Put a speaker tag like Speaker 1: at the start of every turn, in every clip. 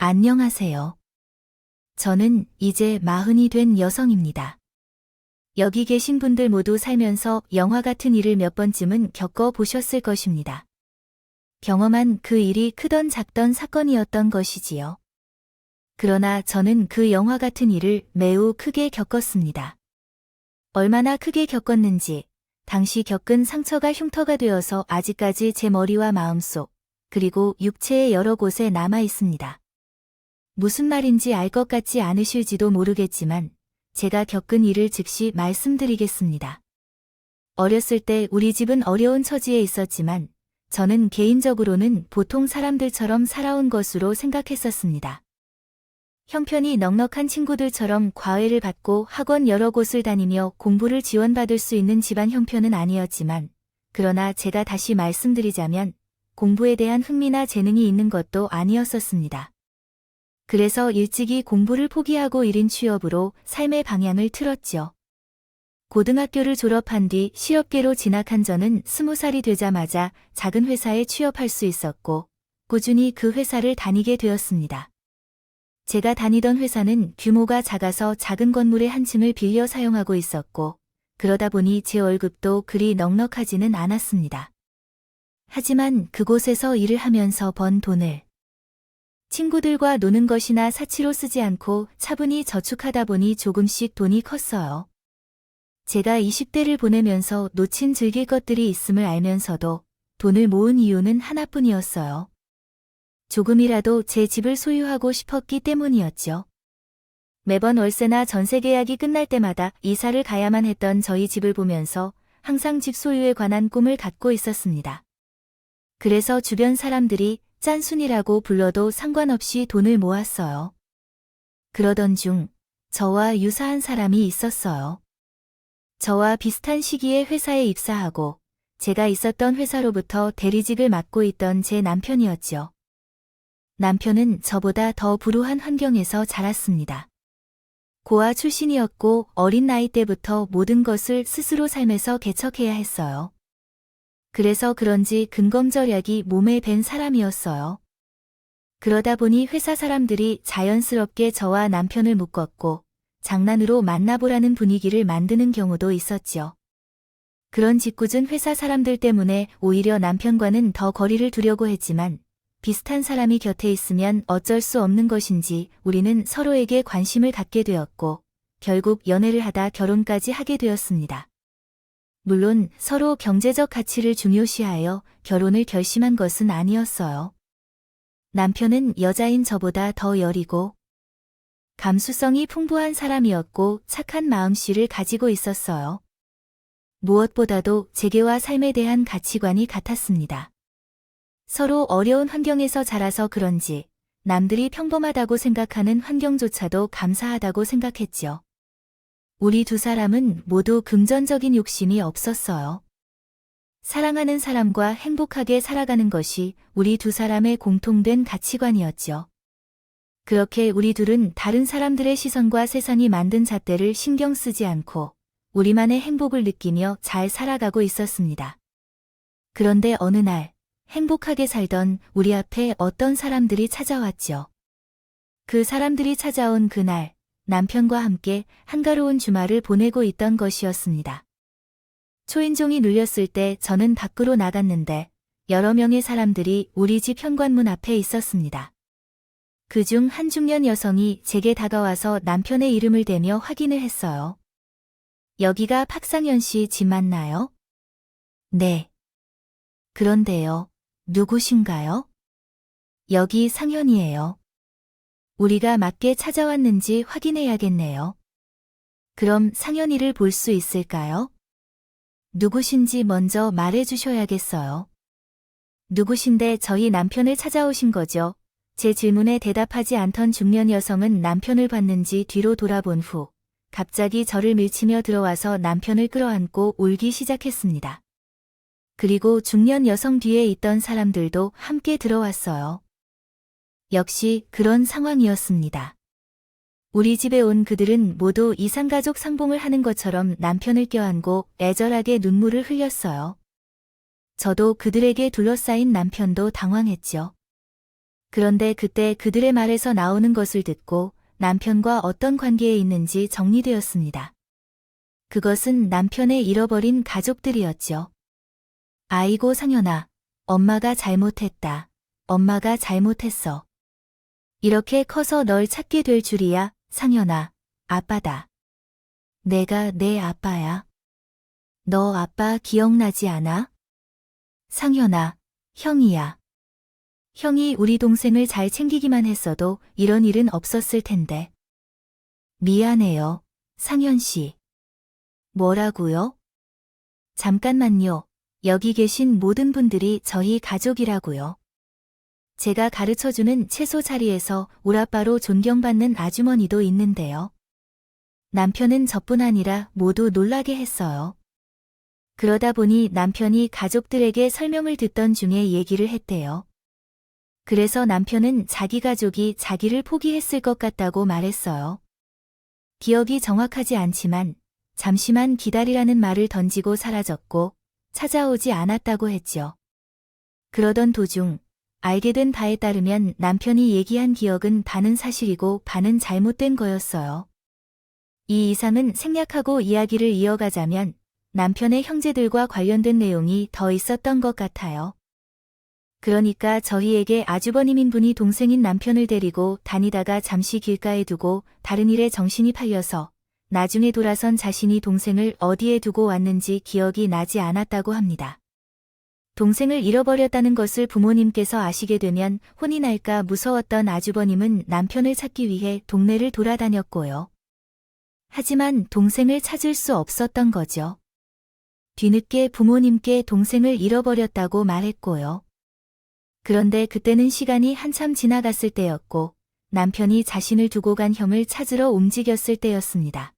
Speaker 1: 안녕하세요. 저는 이제 40이 된 여성입니다. 여기 계신 분들 모두 살면서 영화 같은 일을 몇 번쯤은 겪어보셨을 것입니다. 경험한 그 일이 크던 작던 사건이었던 것이지요. 그러나 저는 그 영화 같은 일을 매우 크게 겪었습니다. 얼마나 크게 겪었는지, 당시 겪은 상처가 흉터가 되어서 아직까지 제 머리와 마음속, 그리고 육체의 여러 곳에 남아 있습니다. 무슨 말인지 알 것 같지 않으실지도 모르겠지만 제가 겪은 일을 즉시 말씀드리겠습니다. 어렸을 때 우리 집은 어려운 처지에 있었지만 저는 개인적으로는 보통 사람들처럼 살아온 것으로 생각했었습니다. 형편이 넉넉한 친구들처럼 과외를 받고 학원 여러 곳을 다니며 공부를 지원받을 수 있는 집안 형편은 아니었지만, 그러나 제가 다시 말씀드리자면 공부에 대한 흥미나 재능이 있는 것도 아니었었습니다. 그래서 일찍이 공부를 포기하고 1인 취업으로 삶의 방향을 틀었죠. 고등학교를 졸업한 뒤 실업계로 진학한 저는 20살이 되자마자 작은 회사에 취업할 수 있었고, 꾸준히 그 회사를 다니게 되었습니다. 제가 다니던 회사는 규모가 작아서 작은 건물의 한 층을 빌려 사용하고 있었고, 그러다 보니 제 월급도 그리 넉넉하지는 않았습니다. 하지만 그곳에서 일을 하면서 번 돈을 친구들과 노는 것이나 사치로 쓰지 않고 차분히 저축하다 보니 조금씩 돈이 컸어요. 제가 20대를 보내면서 놓친 즐길 것들이 있음을 알면서도 돈을 모은 이유는 하나뿐이었어요. 조금이라도 제 집을 소유하고 싶었기 때문이었죠. 매번 월세나 전세 계약이 끝날 때마다 이사를 가야만 했던 저희 집을 보면서 항상 집 소유에 관한 꿈을 갖고 있었습니다. 그래서 주변 사람들이 짠순이라고 불러도 상관없이 돈을 모았어요. 그러던 중 저와 유사한 사람이 있었어요. 저와 비슷한 시기에 회사에 입사하고 제가 있었던 회사로부터 대리직을 맡고 있던 제 남편이었죠. 남편은 저보다 더 불우한 환경에서 자랐습니다. 고아 출신이었고 어린 나이 때부터 모든 것을 스스로 삶에서 개척해야 했어요. 그래서 그런지 근검절약이 몸에 밴 사람이었어요. 그러다 보니 회사 사람들이 자연스럽게 저와 남편을 묶었고 장난으로 만나보라는 분위기를 만드는 경우도 있었죠. 그런 짓궂은 회사 사람들 때문에 오히려 남편과는 더 거리를 두려고 했지만 비슷한 사람이 곁에 있으면 어쩔 수 없는 것인지 우리는 서로에게 관심을 갖게 되었고 결국 연애를 하다 결혼까지 하게 되었습니다. 물론 서로 경제적 가치를 중요시하여 결혼을 결심한 것은 아니었어요. 남편은 여자인 저보다 더 여리고 감수성이 풍부한 사람이었고 착한 마음씨를 가지고 있었어요. 무엇보다도 재계와 삶에 대한 가치관이 같았습니다. 서로 어려운 환경에서 자라서 그런지 남들이 평범하다고 생각하는 환경조차도 감사하다고 생각했죠. 우리 두 사람은 모두 금전적인 욕심이 없었어요. 사랑하는 사람과 행복하게 살아가는 것이 우리 두 사람의 공통된 가치관이었죠. 그렇게 우리 둘은 다른 사람들의 시선과 세상이 만든 잣대를 신경 쓰지 않고 우리만의 행복을 느끼며 잘 살아가고 있었습니다. 그런데 어느 날 행복하게 살던 우리 앞에 어떤 사람들이 찾아왔죠. 그 사람들이 찾아온 그날 남편과 함께 한가로운 주말을 보내고 있던 것이었습니다. 초인종이 눌렸을 때 저는 밖으로 나갔는데 여러 명의 사람들이 우리 집 현관문 앞에 있었습니다. 그중 한 중년 여성이 제게 다가와서 남편의 이름을 대며 확인을 했어요. 여기가 박상현 씨 집 맞나요? 네. 그런데요, 누구신가요? 여기 상현이에요. 우리가 맞게 찾아왔는지 확인해야겠네요. 그럼 상현이를 볼 수 있을까요? 누구신지 먼저 말해주셔야겠어요. 누구신데 저희 남편을 찾아오신 거죠? 제 질문에 대답하지 않던 중년 여성은 남편을 봤는지 뒤로 돌아본 후 갑자기 저를 밀치며 들어와서 남편을 끌어안고 울기 시작했습니다. 그리고 중년 여성 뒤에 있던 사람들도 함께 들어왔어요. 역시 그런 상황이었습니다. 우리 집에 온 그들은 모두 이산가족 상봉을 하는 것처럼 남편을 껴안고 애절하게 눈물을 흘렸어요. 저도 그들에게 둘러싸인 남편도 당황했죠. 그런데 그때 그들의 말에서 나오는 것을 듣고 남편과 어떤 관계에 있는지 정리되었습니다. 그것은 남편의 잃어버린 가족들이었죠. 아이고 상현아, 엄마가 잘못했다. 엄마가 잘못했어. 이렇게 커서 널 찾게 될 줄이야, 상현아. 아빠다. 내가 내 아빠야. 너 아빠 기억나지 않아? 상현아, 형이야. 형이 우리 동생을 잘 챙기기만 했어도 이런 일은 없었을 텐데. 미안해요, 상현 씨. 뭐라고요? 잠깐만요. 여기 계신 모든 분들이 저희 가족이라고요. 제가 가르쳐주는 채소 자리에서 우라빠로 존경받는 아주머니도 있는데요. 남편은 저뿐 아니라 모두 놀라게 했어요. 그러다 보니 남편이 가족들에게 설명을 듣던 중에 얘기를 했대요. 그래서 남편은 자기 가족이 자기를 포기했을 것 같다고 말했어요. 기억이 정확하지 않지만 잠시만 기다리라는 말을 던지고 사라졌고 찾아오지 않았다고 했죠. 그러던 도중 알게 된 바에 따르면 남편이 얘기한 기억은 반은 사실이고 반은 잘못된 거였어요. 이 이상은 생략하고 이야기를 이어가자면 남편의 형제들과 관련된 내용이 더 있었던 것 같아요. 그러니까 저희에게 아주버님인 분이 동생인 남편을 데리고 다니다가 잠시 길가에 두고 다른 일에 정신이 팔려서 나중에 돌아선 자신이 동생을 어디에 두고 왔는지 기억이 나지 않았다고 합니다. 동생을 잃어버렸다는 것을 부모님께서 아시게 되면 혼이 날까 무서웠던 아주버님은 남편을 찾기 위해 동네를 돌아다녔고요. 하지만 동생을 찾을 수 없었던 거죠. 뒤늦게 부모님께 동생을 잃어버렸다고 말했고요. 그런데 그때는 시간이 한참 지나갔을 때였고 남편이 자신을 두고 간 형을 찾으러 움직였을 때였습니다.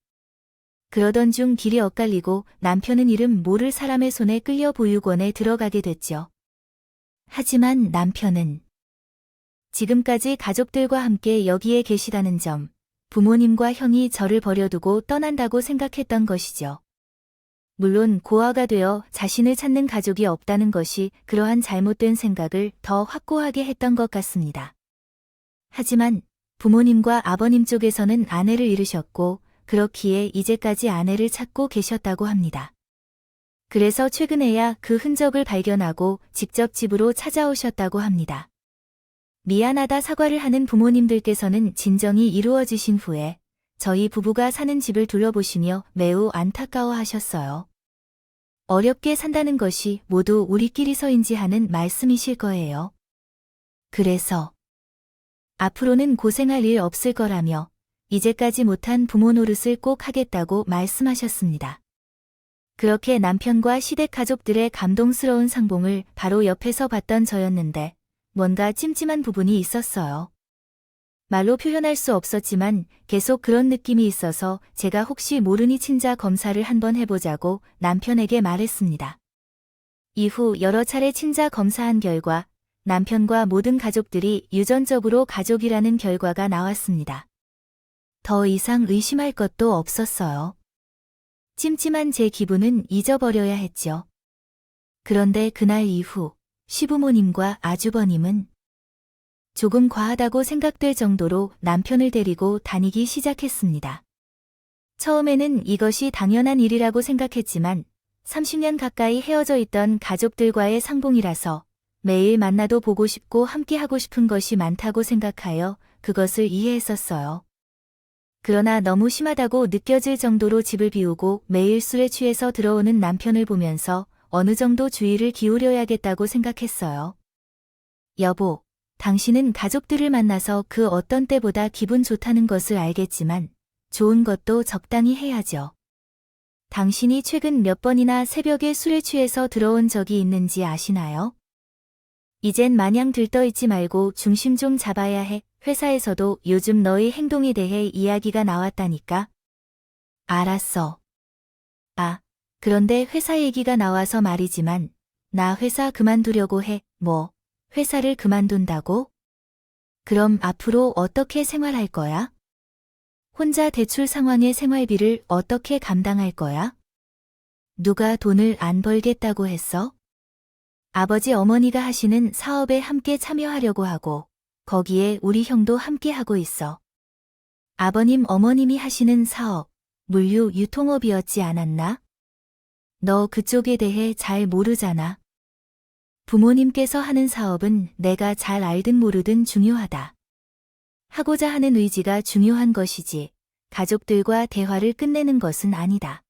Speaker 1: 그러던 중 길이 엇갈리고 남편은 이름 모를 사람의 손에 끌려 보육원에 들어가게 됐죠. 하지만 남편은 지금까지 가족들과 함께 여기에 계시다는 점, 부모님과 형이 저를 버려두고 떠난다고 생각했던 것이죠. 물론 고아가 되어 자신을 찾는 가족이 없다는 것이 그러한 잘못된 생각을 더 확고하게 했던 것 같습니다. 하지만 부모님과 아버님 쪽에서는 아내를 잃으셨고 그렇기에 이제까지 아내를 찾고 계셨다고 합니다. 그래서 최근에야 그 흔적을 발견하고 직접 집으로 찾아오셨다고 합니다. 미안하다 사과를 하는 부모님들께서는 진정이 이루어지신 후에 저희 부부가 사는 집을 둘러보시며 매우 안타까워하셨어요. 어렵게 산다는 것이 모두 우리끼리서인지 하는 말씀이실 거예요. 그래서 앞으로는 고생할 일 없을 거라며 이제까지 못한 부모 노릇을 꼭 하겠다고 말씀하셨습니다. 그렇게 남편과 시댁 가족들의 감동스러운 상봉을 바로 옆에서 봤던 저였는데 뭔가 찜찜한 부분이 있었어요. 말로 표현할 수 없었지만 계속 그런 느낌이 있어서 제가 혹시 모르니 친자 검사를 한번 해보자고 남편에게 말했습니다. 이후 여러 차례 친자 검사한 결과 남편과 모든 가족들이 유전적으로 가족이라는 결과가 나왔습니다. 더 이상 의심할 것도 없었어요. 찜찜한 제 기분은 잊어버려야 했죠. 그런데 그날 이후 시부모님과 아주버님은 조금 과하다고 생각될 정도로 남편을 데리고 다니기 시작했습니다. 처음에는 이것이 당연한 일이라고 생각했지만 30년 가까이 헤어져 있던 가족들과의 상봉이라서 매일 만나도 보고 싶고 함께 하고 싶은 것이 많다고 생각하여 그것을 이해했었어요. 그러나 너무 심하다고 느껴질 정도로 집을 비우고 매일 술에 취해서 들어오는 남편을 보면서 어느 정도 주의를 기울여야겠다고 생각했어요. 여보, 당신은 가족들을 만나서 그 어떤 때보다 기분 좋다는 것을 알겠지만 좋은 것도 적당히 해야죠. 당신이 최근 몇 번이나 새벽에 술에 취해서 들어온 적이 있는지 아시나요? 이젠 마냥 들떠있지 말고 중심 좀 잡아야 해. 회사에서도 요즘 너의 행동에 대해 이야기가 나왔다니까. 알았어. 아, 그런데 회사 얘기가 나와서 말이지만 나 회사 그만두려고 해. 뭐, 회사를 그만둔다고? 그럼 앞으로 어떻게 생활할 거야? 혼자 대출 상황의 생활비를 어떻게 감당할 거야? 누가 돈을 안 벌겠다고 했어? 아버지 어머니가 하시는 사업에 함께 참여하려고 하고 거기에 우리 형도 함께 하고 있어. 아버님 어머님이 하시는 사업, 물류 유통업이었지 않았나? 너 그쪽에 대해 잘 모르잖아. 부모님께서 하는 사업은 내가 잘 알든 모르든 중요하다. 하고자 하는 의지가 중요한 것이지, 가족들과 대화를 끝내는 것은 아니다.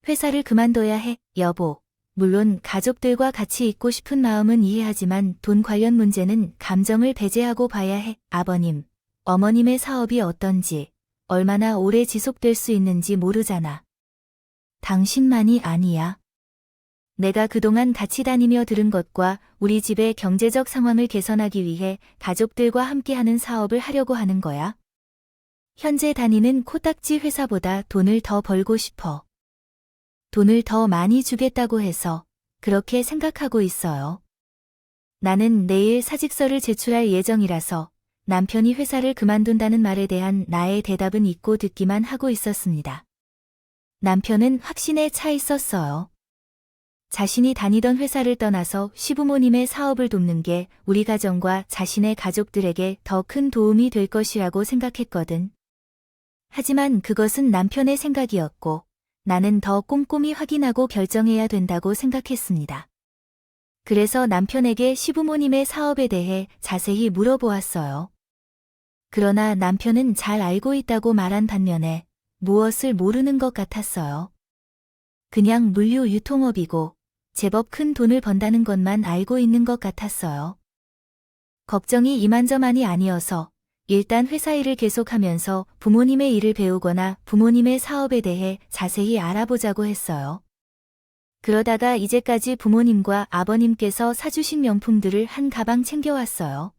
Speaker 1: 회사를 그만둬야 해, 여보. 물론 가족들과 같이 있고 싶은 마음은 이해하지만 돈 관련 문제는 감정을 배제하고 봐야 해, 아버님. 어머님의 사업이 어떤지, 얼마나 오래 지속될 수 있는지 모르잖아. 당신만이 아니야. 내가 그동안 같이 다니며 들은 것과 우리 집의 경제적 상황을 개선하기 위해 가족들과 함께하는 사업을 하려고 하는 거야. 현재 다니는 코딱지 회사보다 돈을 더 벌고 싶어. 돈을 더 많이 주겠다고 해서 그렇게 생각하고 있어요. 나는 내일 사직서를 제출할 예정이라서 남편이 회사를 그만둔다는 말에 대한 나의 대답은 잊고 듣기만 하고 있었습니다. 남편은 확신에 차 있었어요. 자신이 다니던 회사를 떠나서 시부모님의 사업을 돕는 게 우리 가정과 자신의 가족들에게 더 큰 도움이 될 것이라고 생각했거든. 하지만 그것은 남편의 생각이었고 나는 더 꼼꼼히 확인하고 결정해야 된다고 생각했습니다. 그래서 남편에게 시부모님의 사업에 대해 자세히 물어보았어요. 그러나 남편은 잘 알고 있다고 말한 반면에 무엇을 모르는 것 같았어요. 그냥 물류 유통업이고 제법 큰 돈을 번다는 것만 알고 있는 것 같았어요. 걱정이 이만저만이 아니어서 일단 회사 일을 계속하면서 부모님의 일을 배우거나 부모님의 사업에 대해 자세히 알아보자고 했어요. 그러다가 이제까지 부모님과 아버님께서 사주신 명품들을 한 가방 챙겨왔어요.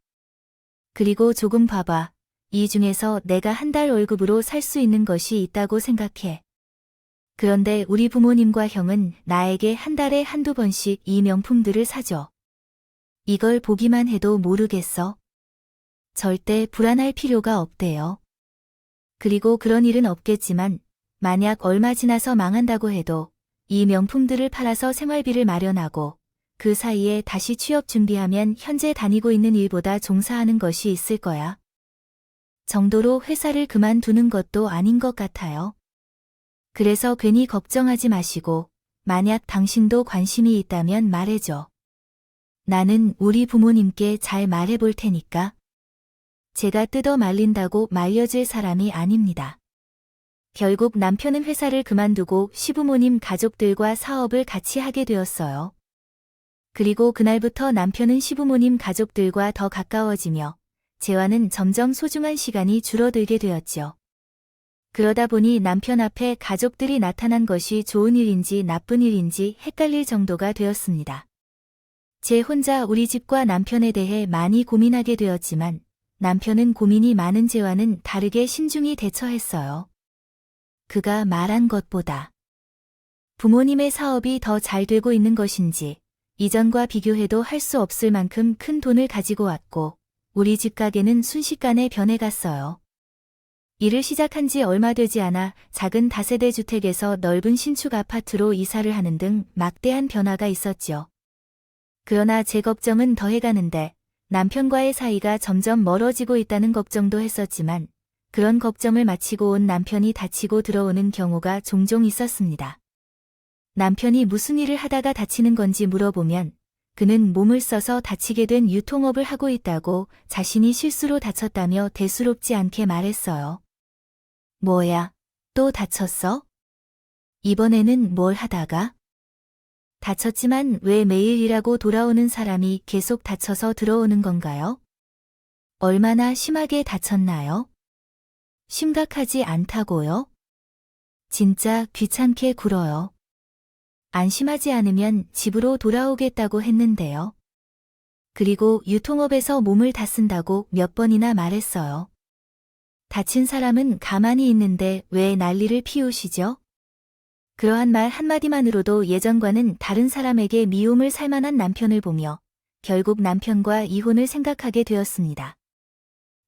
Speaker 1: 그리고 조금 봐봐. 이 중에서 내가 한 달 월급으로 살 수 있는 것이 있다고 생각해. 그런데 우리 부모님과 형은 나에게 한 달에 한두 번씩 이 명품들을 사줘. 이걸 보기만 해도 모르겠어? 절대 불안할 필요가 없대요. 그리고 그런 일은 없겠지만 만약 얼마 지나서 망한다고 해도 이 명품들을 팔아서 생활비를 마련하고 그 사이에 다시 취업 준비하면 현재 다니고 있는 일보다 종사하는 것이 있을 거야. 정도로 회사를 그만두는 것도 아닌 것 같아요. 그래서 괜히 걱정하지 마시고 만약 당신도 관심이 있다면 말해줘. 나는 우리 부모님께 잘 말해볼 테니까. 제가 뜯어 말린다고 말려질 사람이 아닙니다. 결국 남편은 회사를 그만두고 시부모님 가족들과 사업을 같이 하게 되었어요. 그리고 그날부터 남편은 시부모님 가족들과 더 가까워지며 재와는 점점 소중한 시간이 줄어들게 되었죠. 그러다 보니 남편 앞에 가족들이 나타난 것이 좋은 일인지 나쁜 일인지 헷갈릴 정도가 되었습니다. 제 혼자 우리 집과 남편에 대해 많이 고민하게 되었지만 남편은 고민이 많은 재와는 다르게 신중히 대처했어요. 그가 말한 것보다 부모님의 사업이 더 잘 되고 있는 것인지 이전과 비교해도 할 수 없을 만큼 큰 돈을 가지고 왔고 우리 집 가게는 순식간에 변해갔어요. 일을 시작한 지 얼마 되지 않아 작은 다세대 주택에서 넓은 신축 아파트로 이사를 하는 등 막대한 변화가 있었죠. 그러나 제 걱정은 더해가는데 남편과의 사이가 점점 멀어지고 있다는 걱정도 했었지만 그런 걱정을 마치고 온 남편이 다치고 들어오는 경우가 종종 있었습니다. 남편이 무슨 일을 하다가 다치는 건지 물어보면 그는 몸을 써서 다치게 된 유통업을 하고 있다고 자신이 실수로 다쳤다며 대수롭지 않게 말했어요. 뭐야, 또 다쳤어? 이번에는 뭘 하다가? 다쳤지만 왜 매일 일하고 돌아오는 사람이 계속 다쳐서 들어오는 건가요? 얼마나 심하게 다쳤나요? 심각하지 않다고요? 진짜 귀찮게 굴어요. 안심하지 않으면 집으로 돌아오겠다고 했는데요. 그리고 유통업에서 몸을 다 쓴다고 몇 번이나 말했어요. 다친 사람은 가만히 있는데 왜 난리를 피우시죠? 그러한 말 한마디만으로도 예전과는 다른 사람에게 미움을 살 만한 남편을 보며 결국 남편과 이혼을 생각하게 되었습니다.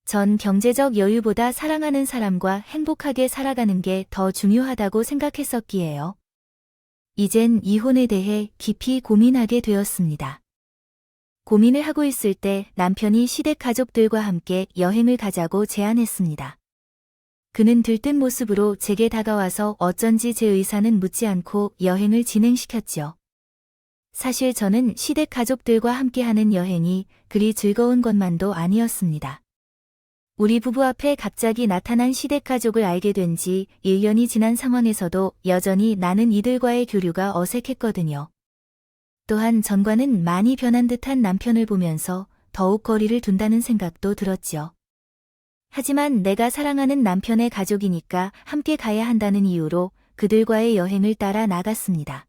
Speaker 1: 전 경제적 여유보다 사랑하는 사람과 행복하게 살아가는 게 더 중요하다고 생각했었기에요. 이젠 이혼에 대해 깊이 고민하게 되었습니다. 고민을 하고 있을 때 남편이 시댁 가족들과 함께 여행을 가자고 제안했습니다. 그는 들뜬 모습으로 제게 다가와서 어쩐지 제 의사는 묻지 않고 여행을 진행시켰죠. 사실 저는 시댁 가족들과 함께하는 여행이 그리 즐거운 것만도 아니었습니다. 우리 부부 앞에 갑자기 나타난 시댁 가족을 알게 된 지 1년이 지난 상황에서도 여전히 나는 이들과의 교류가 어색했거든요. 또한 전과는 많이 변한 듯한 남편을 보면서 더욱 거리를 둔다는 생각도 들었지요. 하지만 내가 사랑하는 남편의 가족이니까 함께 가야 한다는 이유로 그들과의 여행을 따라 나갔습니다.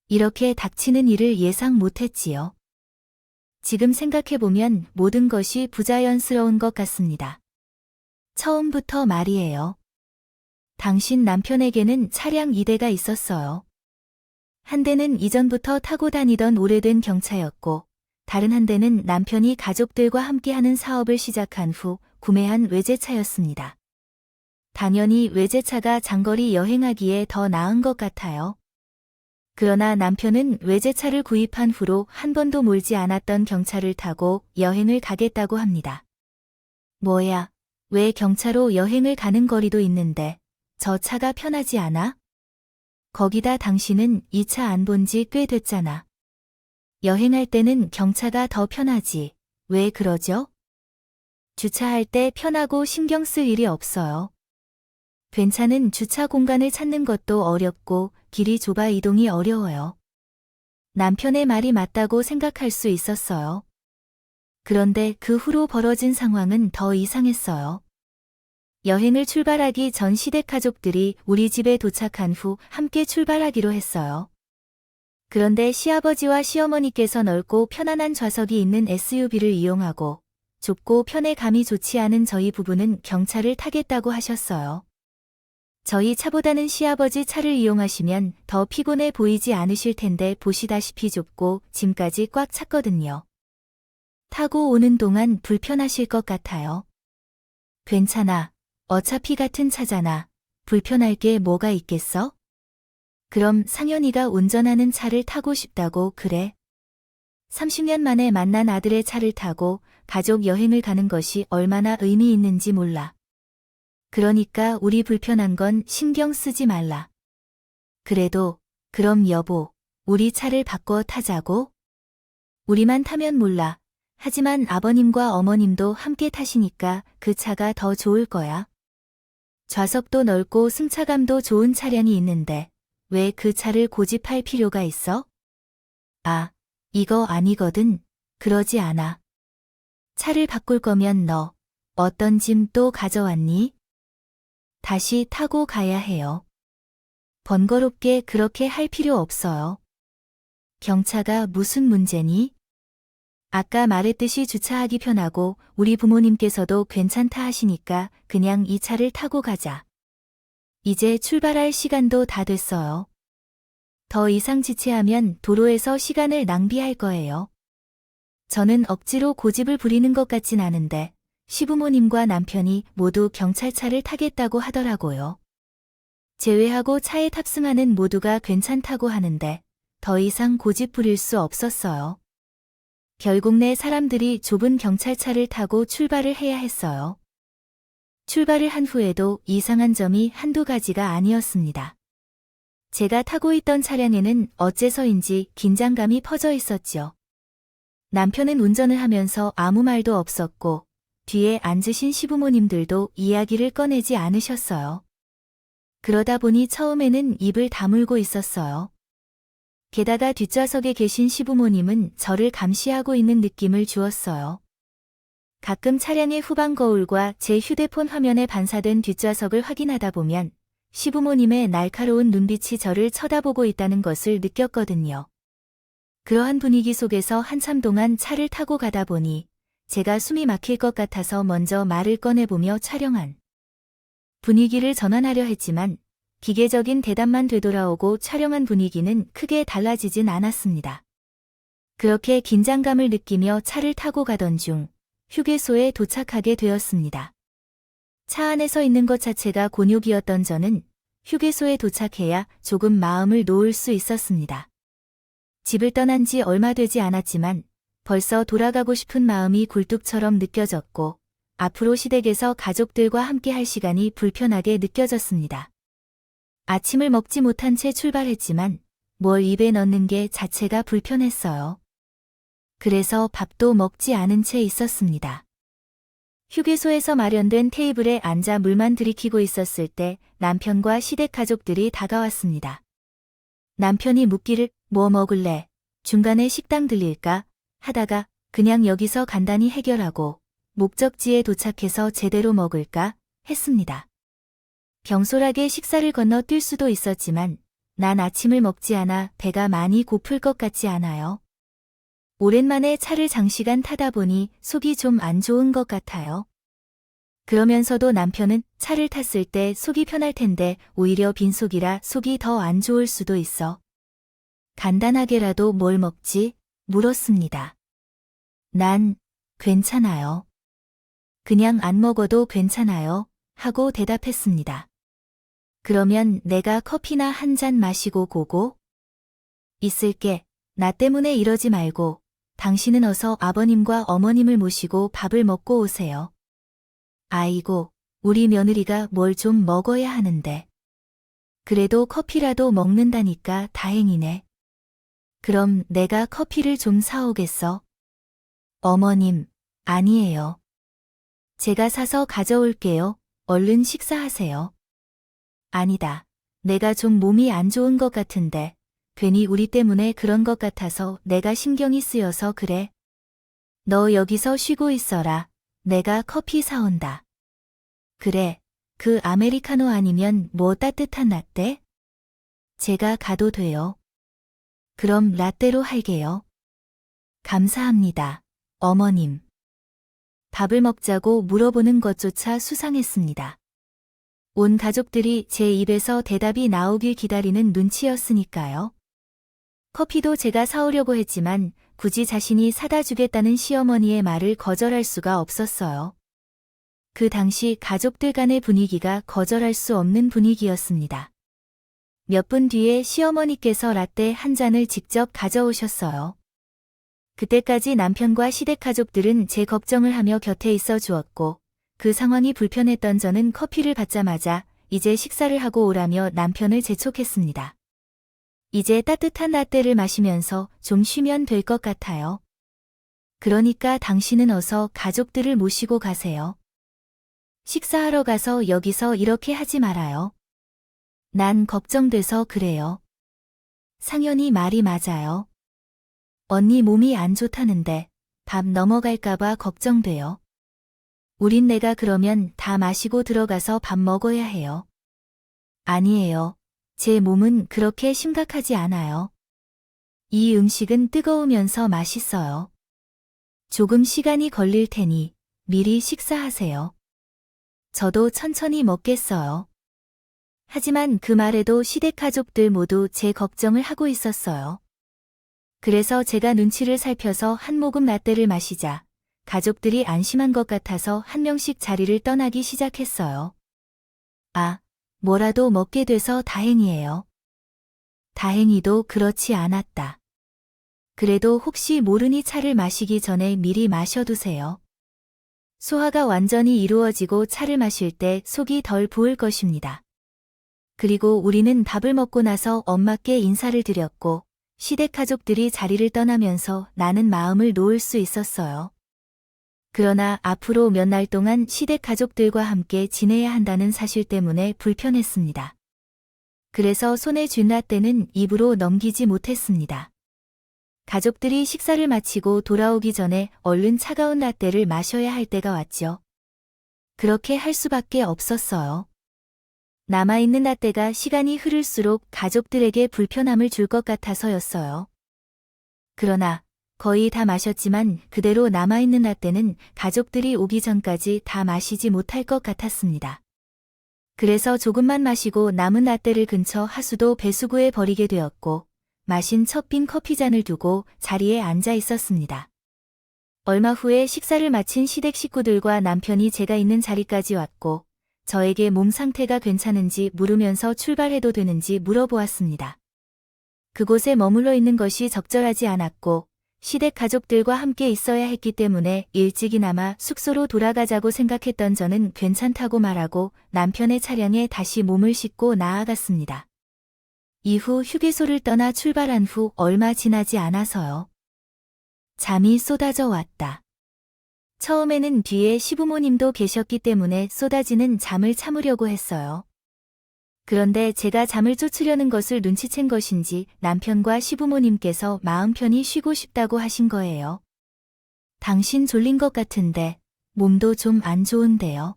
Speaker 1: 이렇게 닥치는 일을 예상 못했지요. 지금 생각해보면 모든 것이 부자연스러운 것 같습니다. 처음부터 말이에요. 당신 남편에게는 차량 2대가 있었어요. 한 대는 이전부터 타고 다니던 오래된 경차였고, 다른 한 대는 남편이 가족들과 함께하는 사업을 시작한 후 구매한 외제차였습니다. 당연히 외제차가 장거리 여행하기에 더 나은 것 같아요. 그러나 남편은 외제차를 구입한 후로 한 번도 몰지 않았던 경차를 타고 여행을 가겠다고 합니다. 뭐야, 왜 경차로 여행을 가는 거리도 있는데 저 차가 편하지 않아? 거기다 당신은 이 차 안 본 지 꽤 됐잖아. 여행할 때는 경차가 더 편하지. 왜 그러죠? 주차할 때 편하고 신경 쓸 일이 없어요. 괜찮은 주차 공간을 찾는 것도 어렵고 길이 좁아 이동이 어려워요. 남편의 말이 맞다고 생각할 수 있었어요. 그런데 그 후로 벌어진 상황은 더 이상했어요. 여행을 출발하기 전 시댁 가족들이 우리 집에 도착한 후 함께 출발하기로 했어요. 그런데 시아버지와 시어머니께서 넓고 편안한 좌석이 있는 SUV를 이용하고 좁고 편해감이 좋지 않은 저희 부부는 경차를 타겠다고 하셨어요. 저희 차보다는 시아버지 차를 이용하시면 더 피곤해 보이지 않으실 텐데 보시다시피 좁고 짐까지 꽉 찼거든요. 타고 오는 동안 불편하실 것 같아요. 괜찮아. 어차피 같은 차잖아. 불편할 게 뭐가 있겠어? 그럼 상현이가 운전하는 차를 타고 싶다고 그래? 30년 만에 만난 아들의 차를 타고 가족 여행을 가는 것이 얼마나 의미 있는지 몰라. 그러니까 우리 불편한 건 신경 쓰지 말라. 그래도, 그럼 여보, 우리 차를 바꿔 타자고? 우리만 타면 몰라. 하지만 아버님과 어머님도 함께 타시니까 그 차가 더 좋을 거야. 좌석도 넓고 승차감도 좋은 차량이 있는데 왜 그 차를 고집할 필요가 있어? 아, 이거 아니거든. 그러지 않아. 차를 바꿀 거면 너 어떤 짐 또 가져왔니? 다시 타고 가야 해요. 번거롭게 그렇게 할 필요 없어요. 경차가 무슨 문제니? 아까 말했듯이 주차하기 편하고 우리 부모님께서도 괜찮다 하시니까 그냥 이 차를 타고 가자. 이제 출발할 시간도 다 됐어요. 더 이상 지체하면 도로에서 시간을 낭비할 거예요. 저는 억지로 고집을 부리는 것 같진 않은데 시부모님과 남편이 모두 경찰차를 타겠다고 하더라고요. 제외하고 차에 탑승하는 모두가 괜찮다고 하는데 더 이상 고집 부릴 수 없었어요. 결국 내 사람들이 좁은 경찰차를 타고 출발을 해야 했어요. 출발을 한 후에도 이상한 점이 한두 가지가 아니었습니다. 제가 타고 있던 차량에는 어째서인지 긴장감이 퍼져 있었죠. 남편은 운전을 하면서 아무 말도 없었고 뒤에 앉으신 시부모님들도 이야기를 꺼내지 않으셨어요. 그러다 보니 처음에는 입을 다물고 있었어요. 게다가 뒷좌석에 계신 시부모님은 저를 감시하고 있는 느낌을 주었어요. 가끔 차량의 후방 거울과 제 휴대폰 화면에 반사된 뒷좌석을 확인하다 보면 시부모님의 날카로운 눈빛이 저를 쳐다보고 있다는 것을 느꼈거든요. 그러한 분위기 속에서 한참 동안 차를 타고 가다 보니 제가 숨이 막힐 것 같아서 먼저 말을 꺼내보며 촬영한 분위기를 전환하려 했지만 기계적인 대답만 되돌아오고 촬영한 분위기는 크게 달라지진 않았습니다. 그렇게 긴장감을 느끼며 차를 타고 가던 중 휴게소에 도착하게 되었습니다. 차 안에 서 있는 것 자체가 곤욕이었던 저는 휴게소에 도착해야 조금 마음을 놓을 수 있었습니다. 집을 떠난 지 얼마 되지 않았지만 벌써 돌아가고 싶은 마음이 굴뚝처럼 느껴졌고 앞으로 시댁에서 가족들과 함께 할 시간이 불편하게 느껴졌습니다. 아침을 먹지 못한 채 출발했지만 뭘 입에 넣는 게 자체가 불편했어요. 그래서 밥도 먹지 않은 채 있었습니다. 휴게소에서 마련된 테이블에 앉아 물만 들이키고 있었을 때 남편과 시댁 가족들이 다가왔습니다. 남편이 묻기를 뭐 먹을래? 중간에 식당 들릴까? 하다가 그냥 여기서 간단히 해결하고 목적지에 도착해서 제대로 먹을까? 했습니다. 경솔하게 식사를 건너뛸 수도 있었지만 난 아침을 먹지 않아 배가 많이 고플 것 같지 않아요. 오랜만에 차를 장시간 타다 보니 속이 좀 안 좋은 것 같아요. 그러면서도 남편은 차를 탔을 때 속이 편할 텐데 오히려 빈속이라 속이 더 안 좋을 수도 있어. 간단하게라도 뭘 먹지? 물었습니다. 난 괜찮아요. 그냥 안 먹어도 괜찮아요. 하고 대답했습니다. 그러면 내가 커피나 한 잔 마시고 고고? 있을게. 나 때문에 이러지 말고 당신은 어서 아버님과 어머님을 모시고 밥을 먹고 오세요. 아이고, 우리 며느리가 뭘 좀 먹어야 하는데. 그래도 커피라도 먹는다니까 다행이네. 그럼 내가 커피를 좀 사오겠어? 어머님, 아니에요. 제가 사서 가져올게요. 얼른 식사하세요. 아니다. 내가 좀 몸이 안 좋은 것 같은데 괜히 우리 때문에 그런 것 같아서 내가 신경이 쓰여서 그래. 너 여기서 쉬고 있어라. 내가 커피 사온다. 그래. 그 아메리카노 아니면 뭐 따뜻한 라떼? 제가 가도 돼요. 그럼 라떼로 할게요. 감사합니다. 어머님. 밥을 먹자고 물어보는 것조차 수상했습니다. 온 가족들이 제 입에서 대답이 나오길 기다리는 눈치였으니까요. 커피도 제가 사오려고 했지만 굳이 자신이 사다 주겠다는 시어머니의 말을 거절할 수가 없었어요. 그 당시 가족들 간의 분위기가 거절할 수 없는 분위기였습니다. 몇 분 뒤에 시어머니께서 라떼 한 잔을 직접 가져오셨어요. 그때까지 남편과 시댁 가족들은 제 걱정을 하며 곁에 있어 주었고 그 상황이 불편했던 저는 커피를 받자마자 이제 식사를 하고 오라며 남편을 재촉했습니다. 이제 따뜻한 라떼를 마시면서 좀 쉬면 될 것 같아요. 그러니까 당신은 어서 가족들을 모시고 가세요. 식사하러 가서 여기서 이렇게 하지 말아요. 난 걱정돼서 그래요. 상연이 말이 맞아요. 언니 몸이 안 좋다는데 밥 넘어갈까봐 걱정돼요. 우린 내가 그러면 다 마시고 들어가서 밥 먹어야 해요. 아니에요. 제 몸은 그렇게 심각하지 않아요. 이 음식은 뜨거우면서 맛있어요. 조금 시간이 걸릴 테니 미리 식사하세요. 저도 천천히 먹겠어요. 하지만 그 말에도 시댁 가족들 모두 제 걱정을 하고 있었어요. 그래서 제가 눈치를 살펴서 한 모금 라떼를 마시자 가족들이 안심한 것 같아서 한 명씩 자리를 떠나기 시작했어요. 아, 뭐라도 먹게 돼서 다행이에요. 다행히도 그렇지 않았다. 그래도 혹시 모르니 차를 마시기 전에 미리 마셔두세요. 소화가 완전히 이루어지고 차를 마실 때 속이 덜 부을 것입니다. 그리고 우리는 밥을 먹고 나서 엄마께 인사를 드렸고 시댁 가족들이 자리를 떠나면서 나는 마음을 놓을 수 있었어요. 그러나 앞으로 몇 날 동안 시댁 가족들과 함께 지내야 한다는 사실 때문에 불편했습니다. 그래서 손에 쥔 라떼는 입으로 넘기지 못했습니다. 가족들이 식사를 마치고 돌아오기 전에 얼른 차가운 라떼를 마셔야 할 때가 왔죠. 그렇게 할 수밖에 없었어요. 남아있는 라떼가 시간이 흐를수록 가족들에게 불편함을 줄 것 같아서였어요. 그러나 거의 다 마셨지만 그대로 남아있는 라떼는 가족들이 오기 전까지 다 마시지 못할 것 같았습니다. 그래서 조금만 마시고 남은 라떼를 근처 하수도 배수구에 버리게 되었고 마신 첫 빈 커피잔을 두고 자리에 앉아 있었습니다. 얼마 후에 식사를 마친 시댁 식구들과 남편이 제가 있는 자리까지 왔고 저에게 몸 상태가 괜찮은지 물으면서 출발해도 되는지 물어보았습니다. 그곳에 머물러 있는 것이 적절하지 않았고 시댁 가족들과 함께 있어야 했기 때문에 일찍이나마 숙소로 돌아가자고 생각했던 저는 괜찮다고 말하고 남편의 차량에 다시 몸을 싣고 나아갔습니다. 이후 휴게소를 떠나 출발한 후 얼마 지나지 않아서요. 잠이 쏟아져 왔다. 처음에는 뒤에 시부모님도 계셨기 때문에 쏟아지는 잠을 참으려고 했어요. 그런데 제가 잠을 쫓으려는 것을 눈치챈 것인지 남편과 시부모님께서 마음 편히 쉬고 싶다고 하신 거예요. 당신 졸린 것 같은데 몸도 좀 안 좋은데요.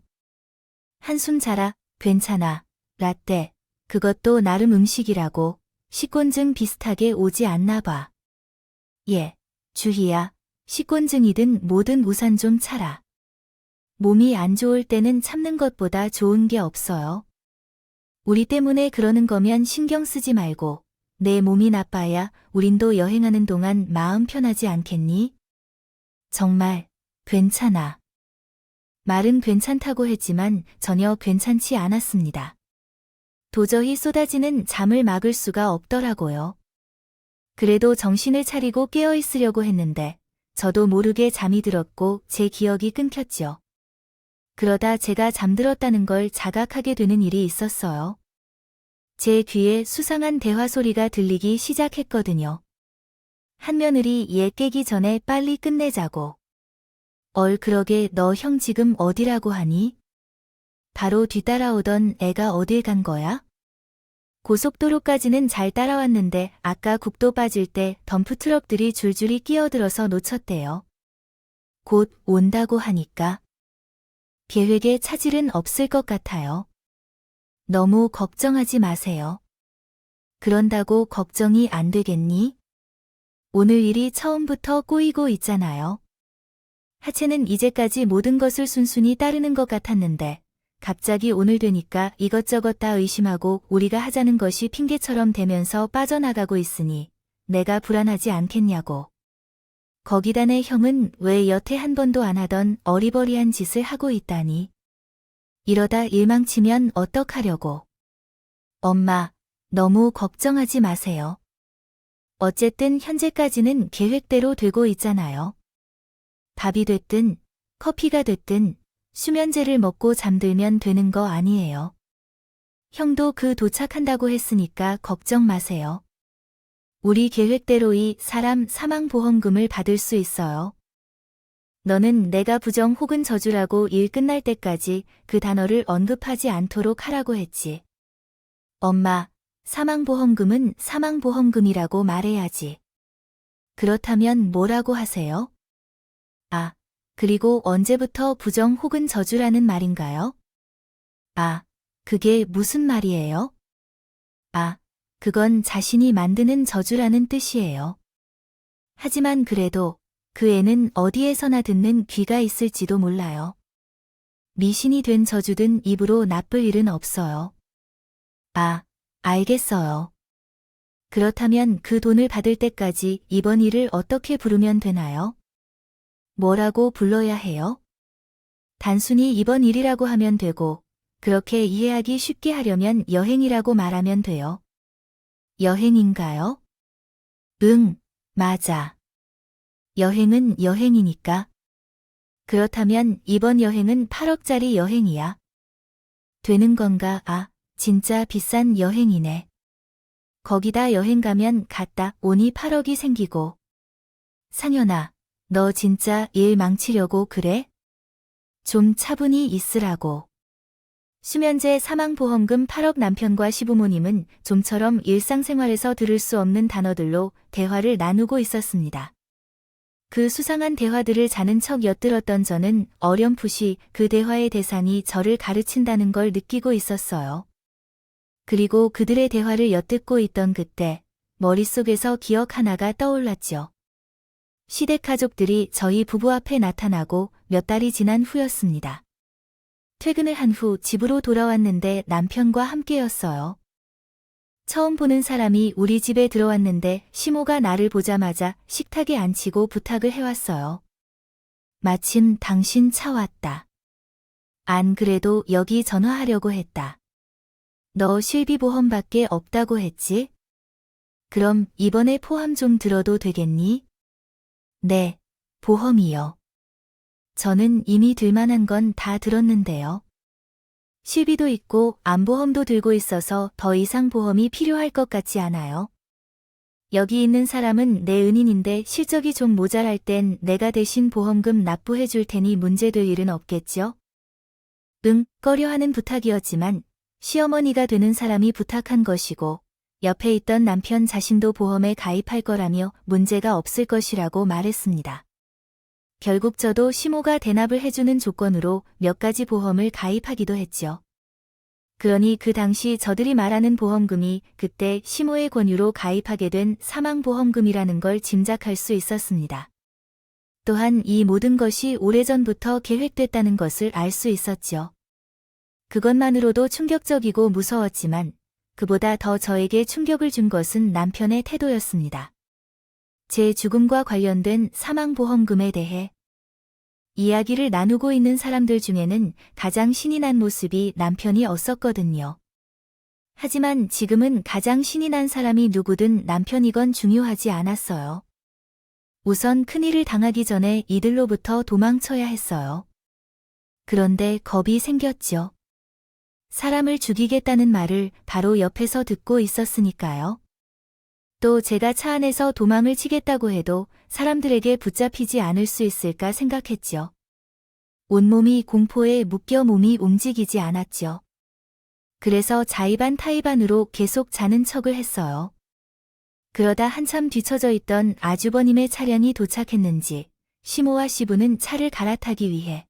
Speaker 1: 한숨 자라, 괜찮아, 라떼, 그것도 나름 음식이라고, 식곤증 비슷하게 오지 않나 봐. 예, 주희야, 식곤증이든 뭐든 우산 좀 차라. 몸이 안 좋을 때는 참는 것보다 좋은 게 없어요. 우리 때문에 그러는 거면 신경 쓰지 말고 내 몸이 나빠야 우린도 여행하는 동안 마음 편하지 않겠니? 정말 괜찮아. 말은 괜찮다고 했지만 전혀 괜찮지 않았습니다. 도저히 쏟아지는 잠을 막을 수가 없더라고요. 그래도 정신을 차리고 깨어 있으려고 했는데 저도 모르게 잠이 들었고 제 기억이 끊겼죠. 그러다 제가 잠들었다는 걸 자각하게 되는 일이 있었어요. 제 귀에 수상한 대화 소리가 들리기 시작했거든요. 한며느리 얘 깨기 전에 빨리 끝내자고. 그러게 너 형 지금 어디라고 하니? 바로 뒤따라오던 애가 어딜 간 거야? 고속도로까지는 잘 따라왔는데 아까 국도 빠질 때 덤프트럭들이 줄줄이 끼어들어서 놓쳤대요. 곧 온다고 하니까. 계획에 차질은 없을 것 같아요. 너무 걱정하지 마세요. 그런다고 걱정이 안 되겠니? 오늘 일이 처음부터 꼬이고 있잖아요. 하체는 이제까지 모든 것을 순순히 따르는 것 같았는데 갑자기 오늘 되니까 이것저것 다 의심하고 우리가 하자는 것이 핑계처럼 되면서 빠져나가고 있으니 내가 불안하지 않겠냐고. 거기다 내 형은 왜 여태 한 번도 안 하던 어리버리한 짓을 하고 있다니. 이러다 일망치면 어떡하려고. 엄마, 너무 걱정하지 마세요. 어쨌든 현재까지는 계획대로 되고 있잖아요. 밥이 됐든 커피가 됐든 수면제를 먹고 잠들면 되는 거 아니에요. 형도 그 도착한다고 했으니까 걱정 마세요. 우리 계획대로 이 사람 사망보험금을 받을 수 있어요. 너는 내가 부정 혹은 저주라고 일 끝날 때까지 그 단어를 언급하지 않도록 하라고 했지. 엄마, 사망보험금은 사망보험금이라고 말해야지. 그렇다면 뭐라고 하세요? 아, 그리고 언제부터 부정 혹은 저주라는 말인가요? 아, 그게 무슨 말이에요? 아, 그건 자신이 만드는 저주라는 뜻이에요. 하지만 그래도 그 애는 어디에서나 듣는 귀가 있을지도 몰라요. 미신이 된 저주든 입으로 나쁠 일은 없어요. 아, 알겠어요. 그렇다면 그 돈을 받을 때까지 이번 일을 어떻게 부르면 되나요? 뭐라고 불러야 해요? 단순히 이번 일이라고 하면 되고, 그렇게 이해하기 쉽게 하려면 여행이라고 말하면 돼요. 여행인가요? 응, 맞아. 여행은 여행이니까. 그렇다면 이번 여행은 8억짜리 여행이야. 되는 건가? 아, 진짜 비싼 여행이네. 거기다 여행 가면 갔다 오니 8억이 생기고. 상현아, 너 진짜 일 망치려고 그래? 좀 차분히 있으라고. 수면제 사망보험금 8억 남편과 시부모님은 좀처럼 일상생활에서 들을 수 없는 단어들로 대화를 나누고 있었습니다. 그 수상한 대화들을 자는 척 엿들었던 저는 어렴풋이 그 대화의 대상이 저를 가르친다는 걸 느끼고 있었어요. 그리고 그들의 대화를 엿듣고 있던 그때 머릿속에서 기억 하나가 떠올랐죠. 시댁 가족들이 저희 부부 앞에 나타나고 몇 달이 지난 후였습니다. 퇴근을 한 후 집으로 돌아왔는데 남편과 함께였어요. 처음 보는 사람이 우리 집에 들어왔는데 시모가 나를 보자마자 식탁에 앉히고 부탁을 해왔어요. 마침 당신 차 왔다. 안 그래도 여기 전화하려고 했다. 너 실비보험밖에 없다고 했지? 그럼 이번에 포함 좀 들어도 되겠니? 네, 보험이요. 저는 이미 들만한 건 다 들었는데요. 실비도 있고 안보험도 들고 있어서 더 이상 보험이 필요할 것 같지 않아요? 여기 있는 사람은 내 은인인데 실적이 좀 모자랄 땐 내가 대신 보험금 납부해 줄 테니 문제될 일은 없겠죠? 응, 꺼려하는 부탁이었지만 시어머니가 되는 사람이 부탁한 것이고 옆에 있던 남편 자신도 보험에 가입할 거라며 문제가 없을 것이라고 말했습니다. 결국 저도 시모가 대납을 해주는 조건으로 몇 가지 보험을 가입하기도 했죠. 그러니 그 당시 저들이 말하는 보험금이 그때 시모의 권유로 가입하게 된 사망보험금이라는 걸 짐작할 수 있었습니다. 또한 이 모든 것이 오래전부터 계획됐다는 것을 알 수 있었죠. 그것만으로도 충격적이고 무서웠지만 그보다 더 저에게 충격을 준 것은 남편의 태도였습니다. 제 죽음과 관련된 사망보험금에 대해 이야기를 나누고 있는 사람들 중에는 가장 신이 난 모습이 남편이었었거든요. 하지만 지금은 가장 신이 난 사람이 누구든 남편이건 중요하지 않았어요. 우선 큰일을 당하기 전에 이들로부터 도망쳐야 했어요. 그런데 겁이 생겼죠. 사람을 죽이겠다는 말을 바로 옆에서 듣고 있었으니까요. 또 제가 차 안에서 도망을 치겠다고 해도 사람들에게 붙잡히지 않을 수 있을까 생각했죠. 온몸이 공포에 묶여 몸이 움직이지 않았죠. 그래서 자의반 타의반으로 계속 자는 척을 했어요. 그러다 한참 뒤처져 있던 아주버님의 차량이 도착했는지 시모와 시부는 차를 갈아타기 위해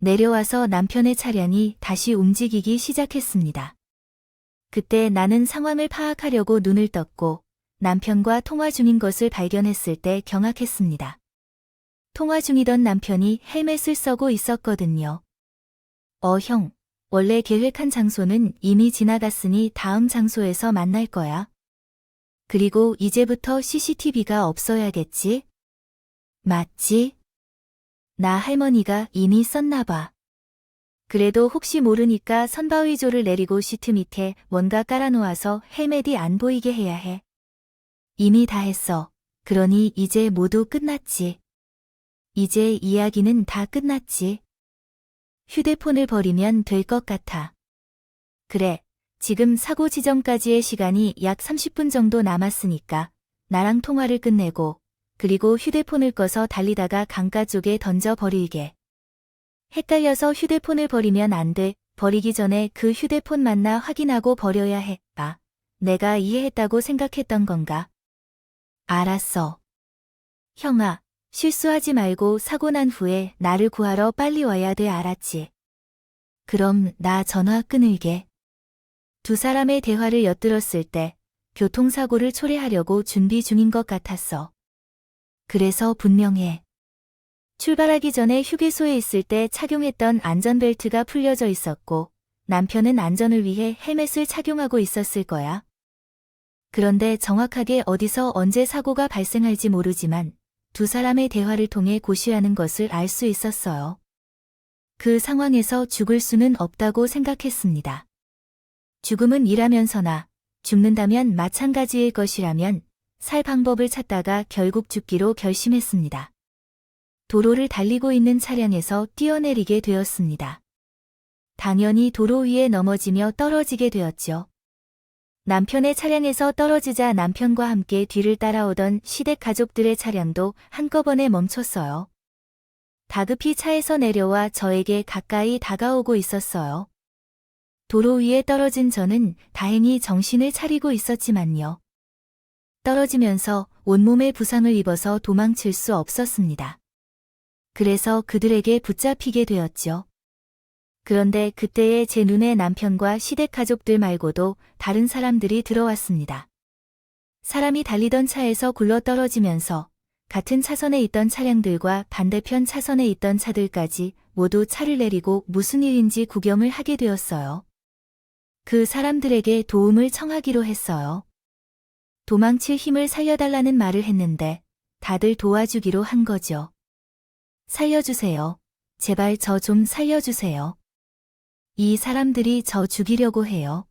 Speaker 1: 내려와서 남편의 차량이 다시 움직이기 시작했습니다. 그때 나는 상황을 파악하려고 눈을 떴고 남편과 통화 중인 것을 발견했을 때 경악했습니다. 통화 중이던 남편이 헬멧을 쓰고 있었거든요. 형, 원래 계획한 장소는 이미 지나갔으니 다음 장소에서 만날 거야. 그리고 이제부터 CCTV가 없어야겠지? 맞지? 나 할머니가 이미 썼나 봐. 그래도 혹시 모르니까 선바위조를 내리고 시트 밑에 뭔가 깔아놓아서 헬멧이 안 보이게 해야 해. 이미 다 했어. 그러니 이제 모두 끝났지. 이제 이야기는 다 끝났지. 휴대폰을 버리면 될 것 같아. 그래, 지금 사고 지점까지의 시간이 약 30분 정도 남았으니까 나랑 통화를 끝내고 그리고 휴대폰을 꺼서 달리다가 강가 쪽에 던져 버리게. 헷갈려서 휴대폰을 버리면 안 돼. 버리기 전에 그 휴대폰 맞나 확인하고 버려야 해. 내가 이해했다고 생각했던 건가? 알았어. 형아, 실수하지 말고 사고 난 후에 나를 구하러 빨리 와야 돼. 알았지? 그럼 나 전화 끊을게. 두 사람의 대화를 엿들었을 때 교통사고를 초래하려고 준비 중인 것 같았어. 그래서 분명해. 출발하기 전에 휴게소에 있을 때 착용했던 안전벨트가 풀려져 있었고 남편은 안전을 위해 헬멧을 착용하고 있었을 거야. 그런데 정확하게 어디서 언제 사고가 발생할지 모르지만 두 사람의 대화를 통해 고시라는 것을 알 수 있었어요. 그 상황에서 죽을 수는 없다고 생각했습니다. 죽음은 일하면서나 죽는다면 마찬가지일 것이라면 살 방법을 찾다가 결국 죽기로 결심했습니다. 도로를 달리고 있는 차량에서 뛰어내리게 되었습니다. 당연히 도로 위에 넘어지며 떨어지게 되었죠. 남편의 차량에서 떨어지자 남편과 함께 뒤를 따라오던 시댁 가족들의 차량도 한꺼번에 멈췄어요. 다급히 차에서 내려와 저에게 가까이 다가오고 있었어요. 도로 위에 떨어진 저는 다행히 정신을 차리고 있었지만요. 떨어지면서 온몸에 부상을 입어서 도망칠 수 없었습니다. 그래서 그들에게 붙잡히게 되었죠. 그런데 그때에 제 눈에 남편과 시댁 가족들 말고도 다른 사람들이 들어왔습니다. 사람이 달리던 차에서 굴러 떨어지면서 같은 차선에 있던 차량들과 반대편 차선에 있던 차들까지 모두 차를 내리고 무슨 일인지 구경을 하게 되었어요. 그 사람들에게 도움을 청하기로 했어요. 도망칠 힘을 살려달라는 말을 했는데 다들 도와주기로 한 거죠. 살려주세요. 제발 저 좀 살려주세요. 이 사람들이 저 죽이려고 해요.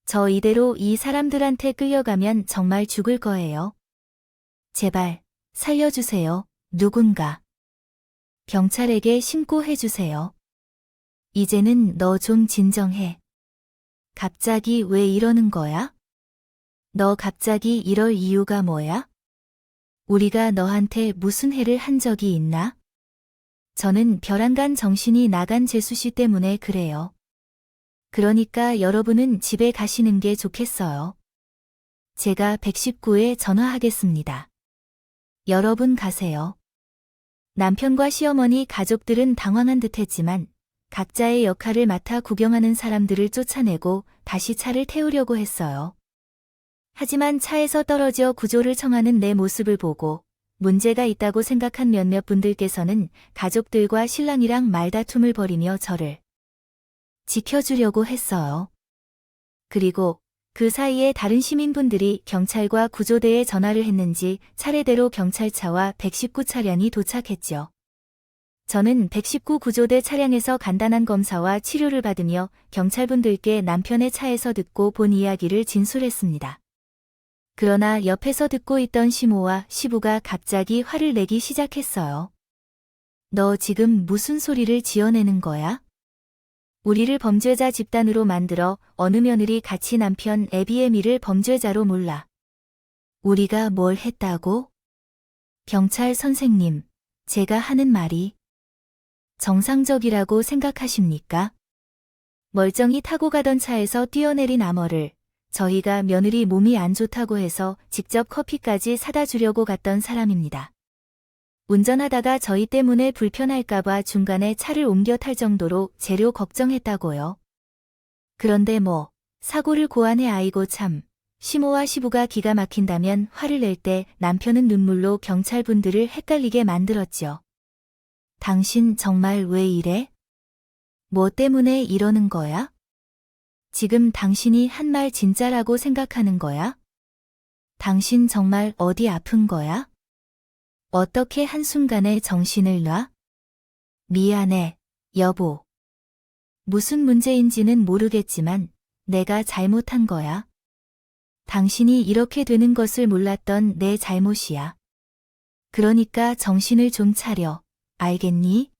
Speaker 1: 저 이대로 이 사람들한테 끌려가면 정말 죽을 거예요. 제발, 살려주세요. 누군가. 경찰에게 신고해주세요. 이제는 너 좀 진정해. 갑자기 왜 이러는 거야? 너 갑자기 이럴 이유가 뭐야? 우리가 너한테 무슨 해를 한 적이 있나? 저는 벼랑간 정신이 나간 재수씨 때문에 그래요. 그러니까 여러분은 집에 가시는 게 좋겠어요. 제가 119에 전화하겠습니다. 여러분 가세요. 남편과 시어머니 가족들은 당황한 듯했지만 각자의 역할을 맡아 구경하는 사람들을 쫓아내고 다시 차를 태우려고 했어요. 하지만 차에서 떨어져 구조를 청하는 내 모습을 보고 문제가 있다고 생각한 몇몇 분들께서는 가족들과 신랑이랑 말다툼을 벌이며 저를 지켜주려고 했어요. 그리고 그 사이에 다른 시민분들이 경찰과 구조대에 전화를 했는지 차례대로 경찰차와 119 차량이 도착했죠. 저는 119 구조대 차량에서 간단한 검사와 치료를 받으며 경찰분들께 남편의 차에서 듣고 본 이야기를 진술했습니다. 그러나 옆에서 듣고 있던 시모와 시부가 갑자기 화를 내기 시작했어요. 너 지금 무슨 소리를 지어내는 거야? 우리를 범죄자 집단으로 만들어 어느 며느리 같이 남편 애비애미를 범죄자로 몰라. 우리가 뭘 했다고? 경찰 선생님, 제가 하는 말이 정상적이라고 생각하십니까? 멀쩡히 타고 가던 차에서 뛰어내린 아머를 저희가 며느리 몸이 안 좋다고 해서 직접 커피까지 사다 주려고 갔던 사람입니다. 운전하다가 저희 때문에 불편할까봐 중간에 차를 옮겨 탈 정도로 재료 걱정했다고요. 그런데 뭐 사고를 고안해. 아이고 참. 시모와 시부가 기가 막힌다면 화를 낼 때 남편은 눈물로 경찰분들을 헷갈리게 만들었죠. 당신 정말 왜 이래? 뭐 때문에 이러는 거야? 지금 당신이 한 말 진짜라고 생각하는 거야? 당신 정말 어디 아픈 거야? 어떻게 한순간에 정신을 놔? 미안해, 여보. 무슨 문제인지는 모르겠지만 내가 잘못한 거야. 당신이 이렇게 되는 것을 몰랐던 내 잘못이야. 그러니까 정신을 좀 차려, 알겠니?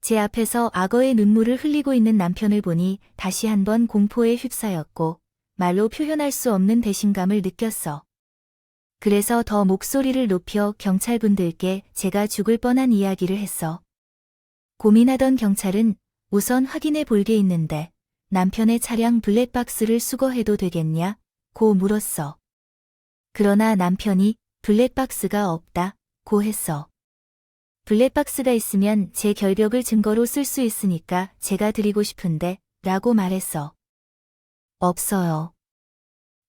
Speaker 1: 제 앞에서 악어의 눈물을 흘리고 있는 남편을 보니 다시 한번 공포에 휩싸였고 말로 표현할 수 없는 배신감을 느꼈어. 그래서 더 목소리를 높여 경찰분들께 제가 죽을 뻔한 이야기를 했어. 고민하던 경찰은 우선 확인해 볼 게 있는데 남편의 차량 블랙박스를 수거해도 되겠냐? 고 물었어. 그러나 남편이 블랙박스가 없다 고 했어. 블랙박스가 있으면 제 결벽을 증거로 쓸 수 있으니까 제가 드리고 싶은데 라고 말했어. 없어요.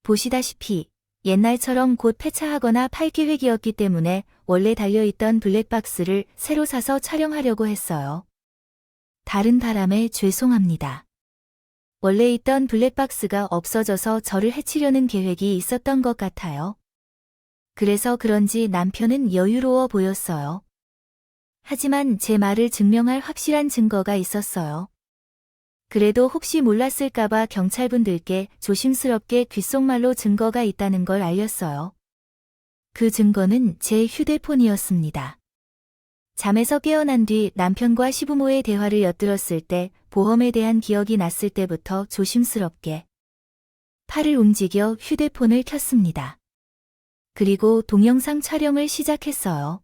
Speaker 1: 보시다시피 옛날처럼 곧 폐차하거나 팔 계획이었기 때문에 원래 달려있던 블랙박스를 새로 사서 촬영하려고 했어요. 다른 바람에 죄송합니다. 원래 있던 블랙박스가 없어져서 저를 해치려는 계획이 있었던 것 같아요. 그래서 그런지 남편은 여유로워 보였어요. 하지만 제 말을 증명할 확실한 증거가 있었어요. 그래도 혹시 몰랐을까봐 경찰분들께 조심스럽게 귓속말로 증거가 있다는 걸 알렸어요. 그 증거는 제 휴대폰이었습니다. 잠에서 깨어난 뒤 남편과 시부모의 대화를 엿들었을 때 보험에 대한 기억이 났을 때부터 조심스럽게 팔을 움직여 휴대폰을 켰습니다. 그리고 동영상 촬영을 시작했어요.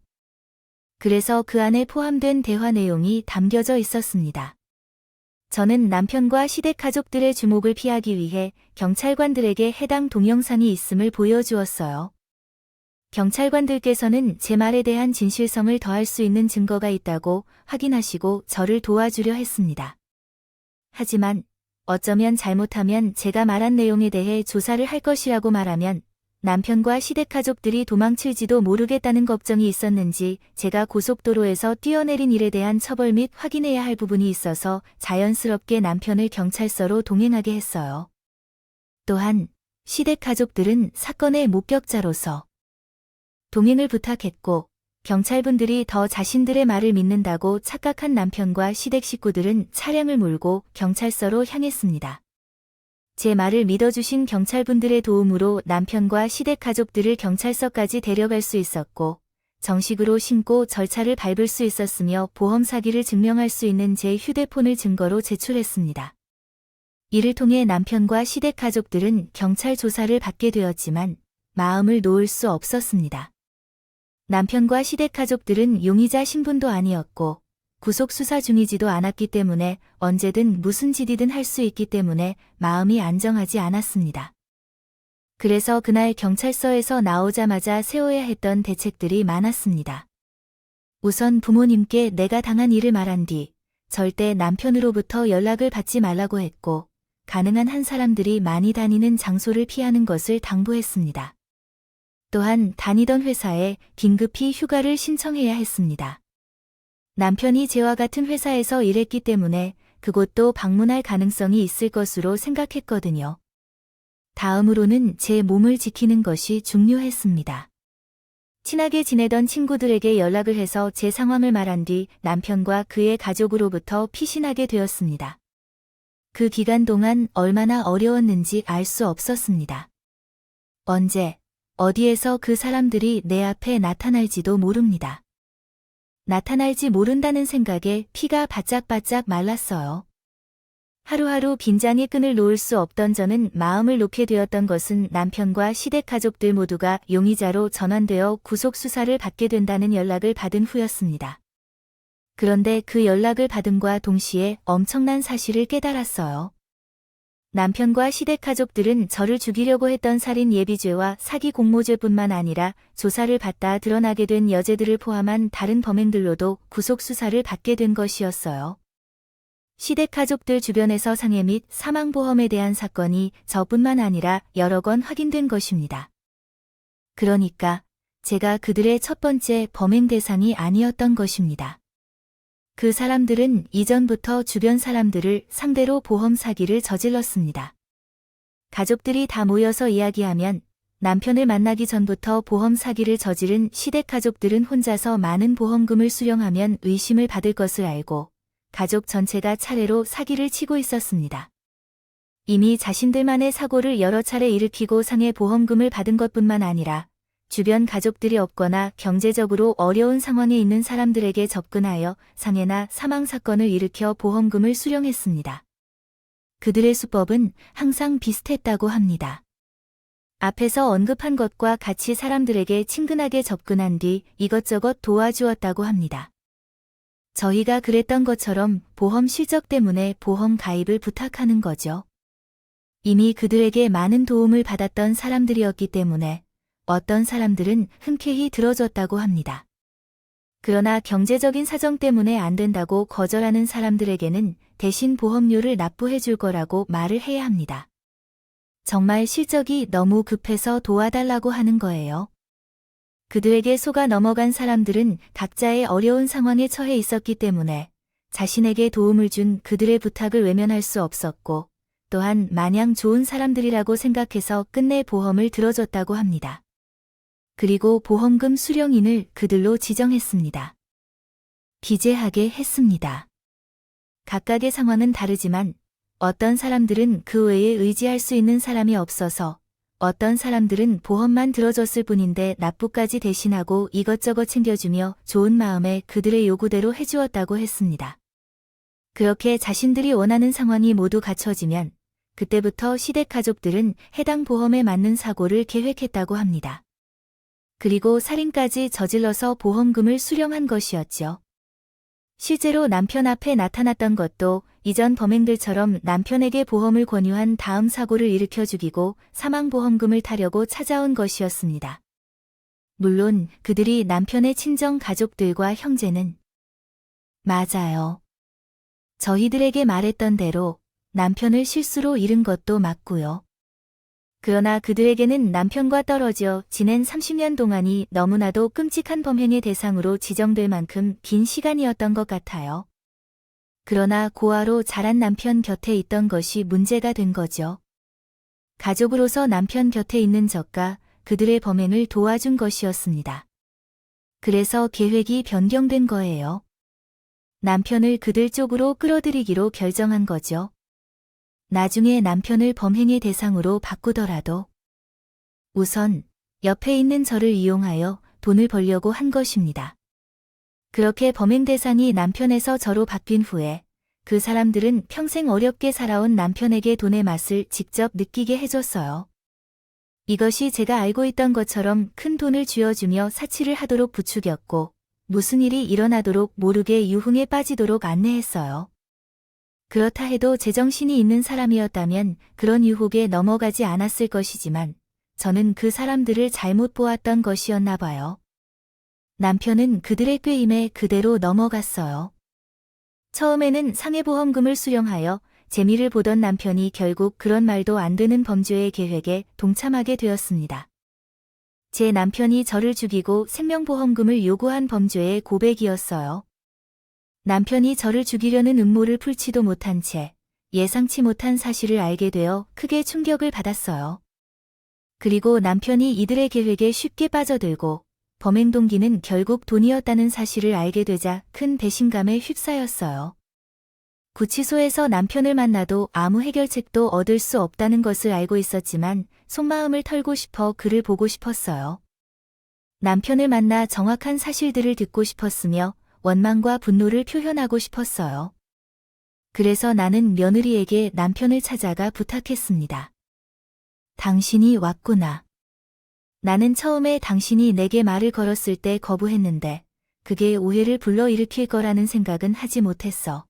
Speaker 1: 그래서 그 안에 포함된 대화 내용이 담겨져 있었습니다. 저는 남편과 시댁 가족들의 주목을 피하기 위해 경찰관들에게 해당 동영상이 있음을 보여주었어요. 경찰관들께서는 제 말에 대한 진실성을 더할 수 있는 증거가 있다고 확인하시고 저를 도와주려 했습니다. 하지만 어쩌면 잘못하면 제가 말한 내용에 대해 조사를 할 것이라고 말하면 남편과 시댁 가족들이 도망칠지도 모르겠다는 걱정이 있었는지 제가 고속도로에서 뛰어내린 일에 대한 처벌 및 확인해야 할 부분이 있어서 자연스럽게 남편을 경찰서로 동행하게 했어요. 또한 시댁 가족들은 사건의 목격자로서 동행을 부탁했고 경찰분들이 더 자신들의 말을 믿는다고 착각한 남편과 시댁 식구들은 차량을 몰고 경찰서로 향했습니다. 제 말을 믿어주신 경찰분들의 도움으로 남편과 시댁 가족들을 경찰서까지 데려갈 수 있었고 정식으로 신고 절차를 밟을 수 있었으며 보험 사기를 증명할 수 있는 제 휴대폰을 증거로 제출했습니다. 이를 통해 남편과 시댁 가족들은 경찰 조사를 받게 되었지만 마음을 놓을 수 없었습니다. 남편과 시댁 가족들은 용의자 신분도 아니었고 구속 수사 중이지도 않았기 때문에 언제든 무슨 짓이든 할 수 있기 때문에 마음이 안정하지 않았습니다. 그래서 그날 경찰서에서 나오자마자 세워야 했던 대책들이 많았습니다. 우선 부모님께 내가 당한 일을 말한 뒤 절대 남편으로부터 연락을 받지 말라고 했고 가능한 한 사람들이 많이 다니는 장소를 피하는 것을 당부했습니다. 또한 다니던 회사에 긴급히 휴가를 신청해야 했습니다. 남편이 제와 같은 회사에서 일했기 때문에 그곳도 방문할 가능성이 있을 것으로 생각했거든요. 다음으로는 제 몸을 지키는 것이 중요했습니다. 친하게 지내던 친구들에게 연락을 해서 제 상황을 말한 뒤 남편과 그의 가족으로부터 피신하게 되었습니다. 그 기간 동안 얼마나 어려웠는지 알 수 없었습니다. 언제, 어디에서 그 사람들이 내 앞에 나타날지도 모릅니다. 나타날지 모른다는 생각에 피가 바짝바짝 말랐어요. 하루하루 빈장의 끈을 놓을 수 없던 저는 마음을 놓게 되었던 것은 남편과 시댁 가족들 모두가 용의자로 전환되어 구속수사를 받게 된다는 연락을 받은 후였습니다. 그런데 그 연락을 받음과 동시에 엄청난 사실을 깨달았어요. 남편과 시댁 가족들은 저를 죽이려고 했던 살인 예비죄와 사기 공모죄뿐만 아니라 조사를 받다 드러나게 된 여죄들을 포함한 다른 범행들로도 구속수사를 받게 된 것이었어요. 시댁 가족들 주변에서 상해 및 사망보험에 대한 사건이 저뿐만 아니라 여러 건 확인된 것입니다. 그러니까 제가 그들의 첫 번째 범행 대상이 아니었던 것입니다. 그 사람들은 이전부터 주변 사람들을 상대로 보험 사기를 저질렀습니다. 가족들이 다 모여서 이야기하면 남편을 만나기 전부터 보험 사기를 저지른 시댁 가족들은 혼자서 많은 보험금을 수령하면 의심을 받을 것을 알고 가족 전체가 차례로 사기를 치고 있었습니다. 이미 자신들만의 사고를 여러 차례 일으키고 상해 보험금을 받은 것뿐만 아니라 주변 가족들이 없거나 경제적으로 어려운 상황에 있는 사람들에게 접근하여 상해나 사망 사건을 일으켜 보험금을 수령했습니다. 그들의 수법은 항상 비슷했다고 합니다. 앞에서 언급한 것과 같이 사람들에게 친근하게 접근한 뒤 이것저것 도와주었다고 합니다. 저희가 그랬던 것처럼 보험 실적 때문에 보험 가입을 부탁하는 거죠. 이미 그들에게 많은 도움을 받았던 사람들이었기 때문에 어떤 사람들은 흔쾌히 들어줬다고 합니다. 그러나 경제적인 사정 때문에 안 된다고 거절하는 사람들에게는 대신 보험료를 납부해 줄 거라고 말을 해야 합니다. 정말 실적이 너무 급해서 도와달라고 하는 거예요. 그들에게 속아 넘어간 사람들은 각자의 어려운 상황에 처해 있었기 때문에 자신에게 도움을 준 그들의 부탁을 외면할 수 없었고 또한 마냥 좋은 사람들이라고 생각해서 끝내 보험을 들어줬다고 합니다. 그리고 보험금 수령인을 그들로 지정했습니다. 기재하게 했습니다. 각각의 상황은 다르지만 어떤 사람들은 그 외에 의지할 수 있는 사람이 없어서 어떤 사람들은 보험만 들어줬을 뿐인데 납부까지 대신하고 이것저것 챙겨주며 좋은 마음에 그들의 요구대로 해주었다고 했습니다. 그렇게 자신들이 원하는 상황이 모두 갖춰지면 그때부터 시댁 가족들은 해당 보험에 맞는 사고를 계획했다고 합니다. 그리고 살인까지 저질러서 보험금을 수령한 것이었죠. 실제로 남편 앞에 나타났던 것도 이전 범행들처럼 남편에게 보험을 권유한 다음 사고를 일으켜 죽이고 사망보험금을 타려고 찾아온 것이었습니다. 물론 그들이 남편의 친정 가족들과 형제는 맞아요. 저희들에게 말했던 대로 남편을 실수로 잃은 것도 맞고요. 그러나 그들에게는 남편과 떨어져 지낸 30년 동안이 너무나도 끔찍한 범행의 대상으로 지정될 만큼 긴 시간이었던 것 같아요. 그러나 고아로 자란 남편 곁에 있던 것이 문제가 된 거죠. 가족으로서 남편 곁에 있는 저가 그들의 범행을 도와준 것이었습니다. 그래서 계획이 변경된 거예요. 남편을 그들 쪽으로 끌어들이기로 결정한 거죠. 나중에 남편을 범행의 대상으로 바꾸더라도 우선 옆에 있는 저를 이용하여 돈을 벌려고 한 것입니다. 그렇게 범행 대상이 남편에서 저로 바뀐 후에 그 사람들은 평생 어렵게 살아온 남편에게 돈의 맛을 직접 느끼게 해줬어요. 이것이 제가 알고 있던 것처럼 큰 돈을 쥐어주며 사치를 하도록 부추겼고 무슨 일이 일어나도록 모르게 유흥에 빠지도록 안내했어요. 그렇다 해도 제정신이 있는 사람이었다면 그런 유혹에 넘어가지 않았을 것이지만 저는 그 사람들을 잘못 보았던 것이었나 봐요. 남편은 그들의 꾀임에 그대로 넘어갔어요. 처음에는 상해보험금을 수령하여 재미를 보던 남편이 결국 그런 말도 안 되는 범죄의 계획에 동참하게 되었습니다. 제 남편이 저를 죽이고 생명보험금을 요구한 범죄의 고백이었어요. 남편이 저를 죽이려는 음모를 풀지도 못한 채 예상치 못한 사실을 알게 되어 크게 충격을 받았어요. 그리고 남편이 이들의 계획에 쉽게 빠져들고 범행 동기는 결국 돈이었다는 사실을 알게 되자 큰 배신감에 휩싸였어요. 구치소에서 남편을 만나도 아무 해결책도 얻을 수 없다는 것을 알고 있었지만 속마음을 털고 싶어 그를 보고 싶었어요. 남편을 만나 정확한 사실들을 듣고 싶었으며 원망과 분노를 표현하고 싶었어요. 그래서 나는 며느리에게 남편을 찾아가 부탁했습니다. 당신이 왔구나. 나는 처음에 당신이 내게 말을 걸었을 때 거부했는데 그게 오해를 불러일으킬 거라는 생각은 하지 못했어.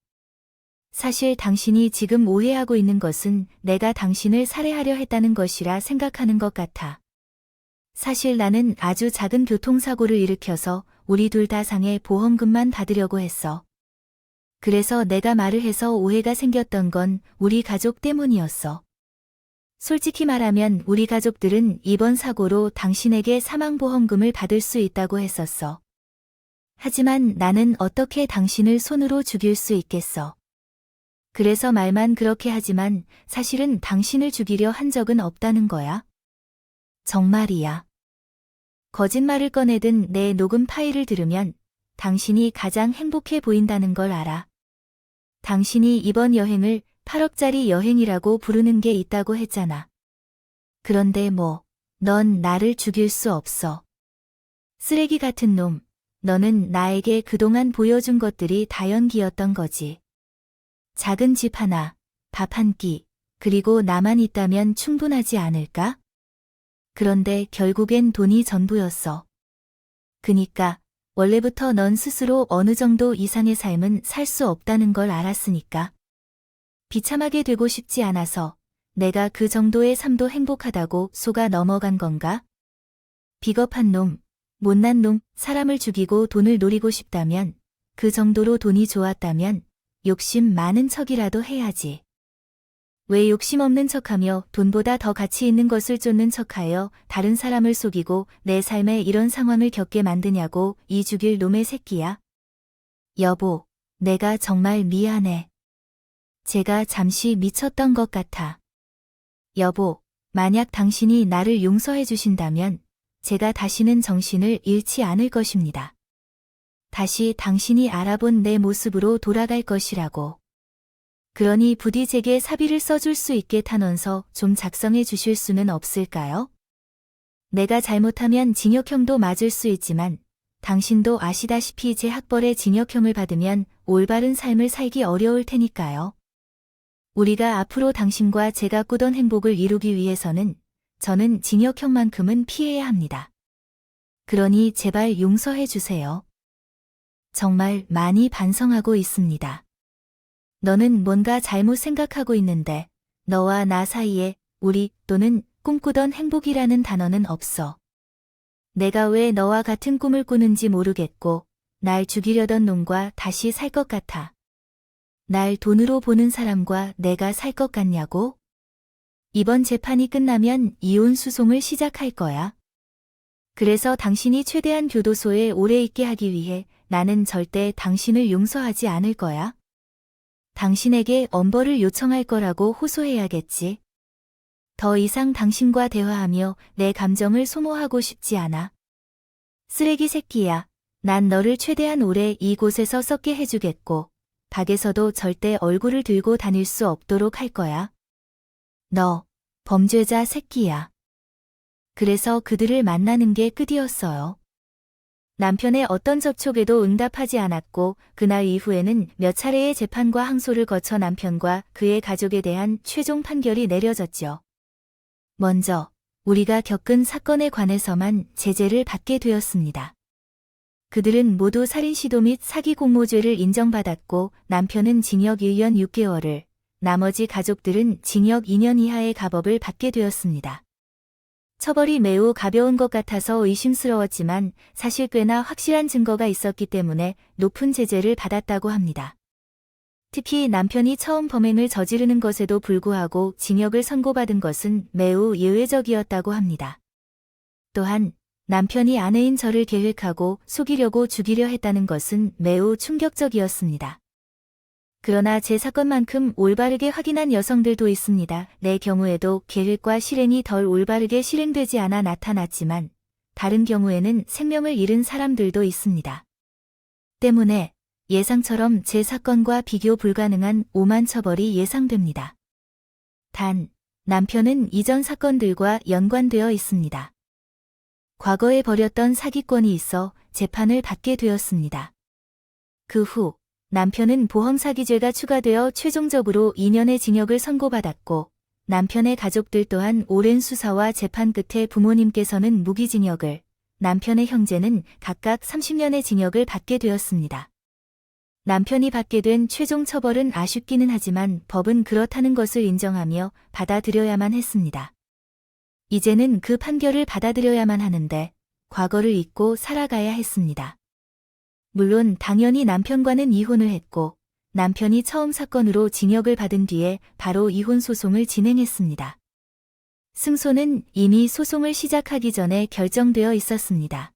Speaker 1: 사실 당신이 지금 오해하고 있는 것은 내가 당신을 살해하려 했다는 것이라 생각하는 것 같아. 사실 나는 아주 작은 교통사고를 일으켜서 우리 둘 다 상해 보험금만 받으려고 했어. 그래서 내가 말을 해서 오해가 생겼던 건 우리 가족 때문이었어. 솔직히 말하면 우리 가족들은 이번 사고로 당신에게 사망보험금을 받을 수 있다고 했었어. 하지만 나는 어떻게 당신을 손으로 죽일 수 있겠어. 그래서 말만 그렇게 하지만 사실은 당신을 죽이려 한 적은 없다는 거야. 정말이야. 거짓말을 꺼내든 내 녹음 파일을 들으면 당신이 가장 행복해 보인다는 걸 알아. 당신이 이번 여행을 8억짜리 여행이라고 부르는 게 있다고 했잖아. 그런데 넌 나를 죽일 수 없어. 쓰레기 같은 놈, 너는 나에게 그동안 보여준 것들이 다 연기였던 거지. 작은 집 하나, 밥 한 끼, 그리고 나만 있다면 충분하지 않을까? 그런데 결국엔 돈이 전부였어. 그니까 원래부터 넌 스스로 어느 정도 이상의 삶은 살 수 없다는 걸 알았으니까. 비참하게 되고 싶지 않아서 내가 그 정도의 삶도 행복하다고 속아 넘어간 건가? 비겁한 놈, 못난 놈, 사람을 죽이고 돈을 노리고 싶다면, 그 정도로 돈이 좋았다면 욕심 많은 척이라도 해야지. 왜 욕심 없는 척하며 돈보다 더 가치 있는 것을 쫓는 척하여 다른 사람을 속이고 내 삶에 이런 상황을 겪게 만드냐고 이 죽일 놈의 새끼야. 여보, 내가 정말 미안해. 제가 잠시 미쳤던 것 같아. 여보, 만약 당신이 나를 용서해 주신다면 제가 다시는 정신을 잃지 않을 것입니다. 다시 당신이 알아본 내 모습으로 돌아갈 것이라고. 그러니 부디 제게 사비를 써줄 수 있게 탄원서 좀 작성해 주실 수는 없을까요? 내가 잘못하면 징역형도 맞을 수 있지만 당신도 아시다시피 제 학벌에 징역형을 받으면 올바른 삶을 살기 어려울 테니까요. 우리가 앞으로 당신과 제가 꾸던 행복을 이루기 위해서는 저는 징역형만큼은 피해야 합니다. 그러니 제발 용서해 주세요. 정말 많이 반성하고 있습니다. 너는 뭔가 잘못 생각하고 있는데 너와 나 사이에 우리 또는 꿈꾸던 행복이라는 단어는 없어. 내가 왜 너와 같은 꿈을 꾸는지 모르겠고 날 죽이려던 놈과 다시 살 것 같아. 날 돈으로 보는 사람과 내가 살 것 같냐고? 이번 재판이 끝나면 이혼 소송을 시작할 거야. 그래서 당신이 최대한 교도소에 오래 있게 하기 위해 나는 절대 당신을 용서하지 않을 거야. 당신에게 엄벌을 요청할 거라고 호소해야겠지. 더 이상 당신과 대화하며 내 감정을 소모하고 싶지 않아. 쓰레기 새끼야. 난 너를 최대한 오래 이곳에서 썩게 해주겠고 밖에서도 절대 얼굴을 들고 다닐 수 없도록 할 거야. 너, 범죄자 새끼야. 그래서 그들을 만나는 게 끝이었어요. 남편의 어떤 접촉에도 응답하지 않았고 그날 이후에는 몇 차례의 재판과 항소를 거쳐 남편과 그의 가족에 대한 최종 판결이 내려졌죠. 먼저 우리가 겪은 사건에 관해서만 제재를 받게 되었습니다. 그들은 모두 살인 시도 및 사기 공모죄를 인정받았고 남편은 징역 1년 6개월을, 나머지 가족들은 징역 2년 이하의 가법을 받게 되었습니다. 처벌이 매우 가벼운 것 같아서 의심스러웠지만 사실 꽤나 확실한 증거가 있었기 때문에 높은 제재를 받았다고 합니다. 특히 남편이 처음 범행을 저지르는 것에도 불구하고 징역을 선고받은 것은 매우 예외적이었다고 합니다. 또한 남편이 아내인 저를 계획하고 속이려고 죽이려 했다는 것은 매우 충격적이었습니다. 그러나 제 사건만큼 올바르게 확인한 여성들도 있습니다. 내 경우에도 계획과 실행이 덜 올바르게 실행되지 않아 나타났지만 다른 경우에는 생명을 잃은 사람들도 있습니다. 때문에 예상처럼 제 사건과 비교 불가능한 오만 처벌이 예상됩니다. 단, 남편은 이전 사건들과 연관되어 있습니다. 과거에 벌였던 사기건이 있어 재판을 받게 되었습니다. 그 후 남편은 보험사기죄가 추가되어 최종적으로 2년의 징역을 선고받았고 남편의 가족들 또한 오랜 수사와 재판 끝에 부모님께서는 무기징역을, 남편의 형제는 각각 30년의 징역을 받게 되었습니다. 남편이 받게 된 최종 처벌은 아쉽기는 하지만 법은 그렇다는 것을 인정하며 받아들여야만 했습니다. 이제는 그 판결을 받아들여야만 하는데 과거를 잊고 살아가야 했습니다. 물론 당연히 남편과는 이혼을 했고 남편이 처음 사건으로 징역을 받은 뒤에 바로 이혼 소송을 진행했습니다. 승소는 이미 소송을 시작하기 전에 결정되어 있었습니다.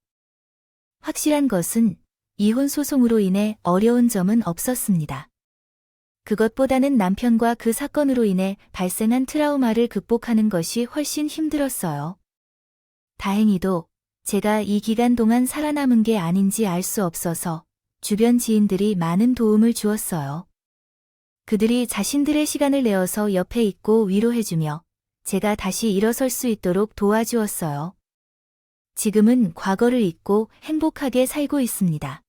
Speaker 1: 확실한 것은 이혼 소송으로 인해 어려운 점은 없었습니다. 그것보다는 남편과 그 사건으로 인해 발생한 트라우마를 극복하는 것이 훨씬 힘들었어요. 다행히도 제가 이 기간 동안 살아남은 게 아닌지 알 수 없어서 주변 지인들이 많은 도움을 주었어요. 그들이 자신들의 시간을 내어서 옆에 있고 위로해주며 제가 다시 일어설 수 있도록 도와주었어요. 지금은 과거를 잊고 행복하게 살고 있습니다.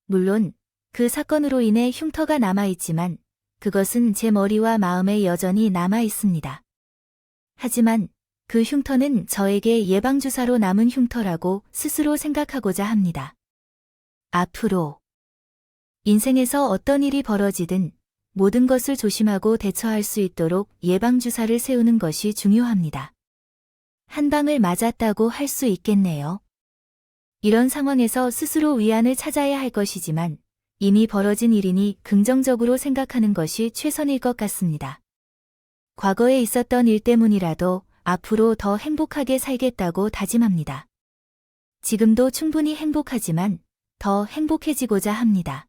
Speaker 1: 물론 그 사건으로 인해 흉터가 남아있지만 그것은 제 머리와 마음에 여전히 남아있습니다. 하지만 그 흉터는 저에게 예방주사로 남은 흉터라고 스스로 생각하고자 합니다. 앞으로 인생에서 어떤 일이 벌어지든 모든 것을 조심하고 대처할 수 있도록 예방주사를 세우는 것이 중요합니다. 한 방을 맞았다고 할 수 있겠네요. 이런 상황에서 스스로 위안을 찾아야 할 것이지만 이미 벌어진 일이니 긍정적으로 생각하는 것이 최선일 것 같습니다. 과거에 있었던 일 때문이라도 앞으로 더 행복하게 살겠다고 다짐합니다. 지금도 충분히 행복하지만 더 행복해지고자 합니다.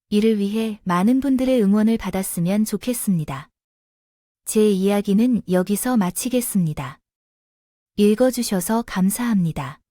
Speaker 1: 이를 위해 많은 분들의 응원을 받았으면 좋겠습니다. 제 이야기는 여기서 마치겠습니다. 읽어주셔서 감사합니다.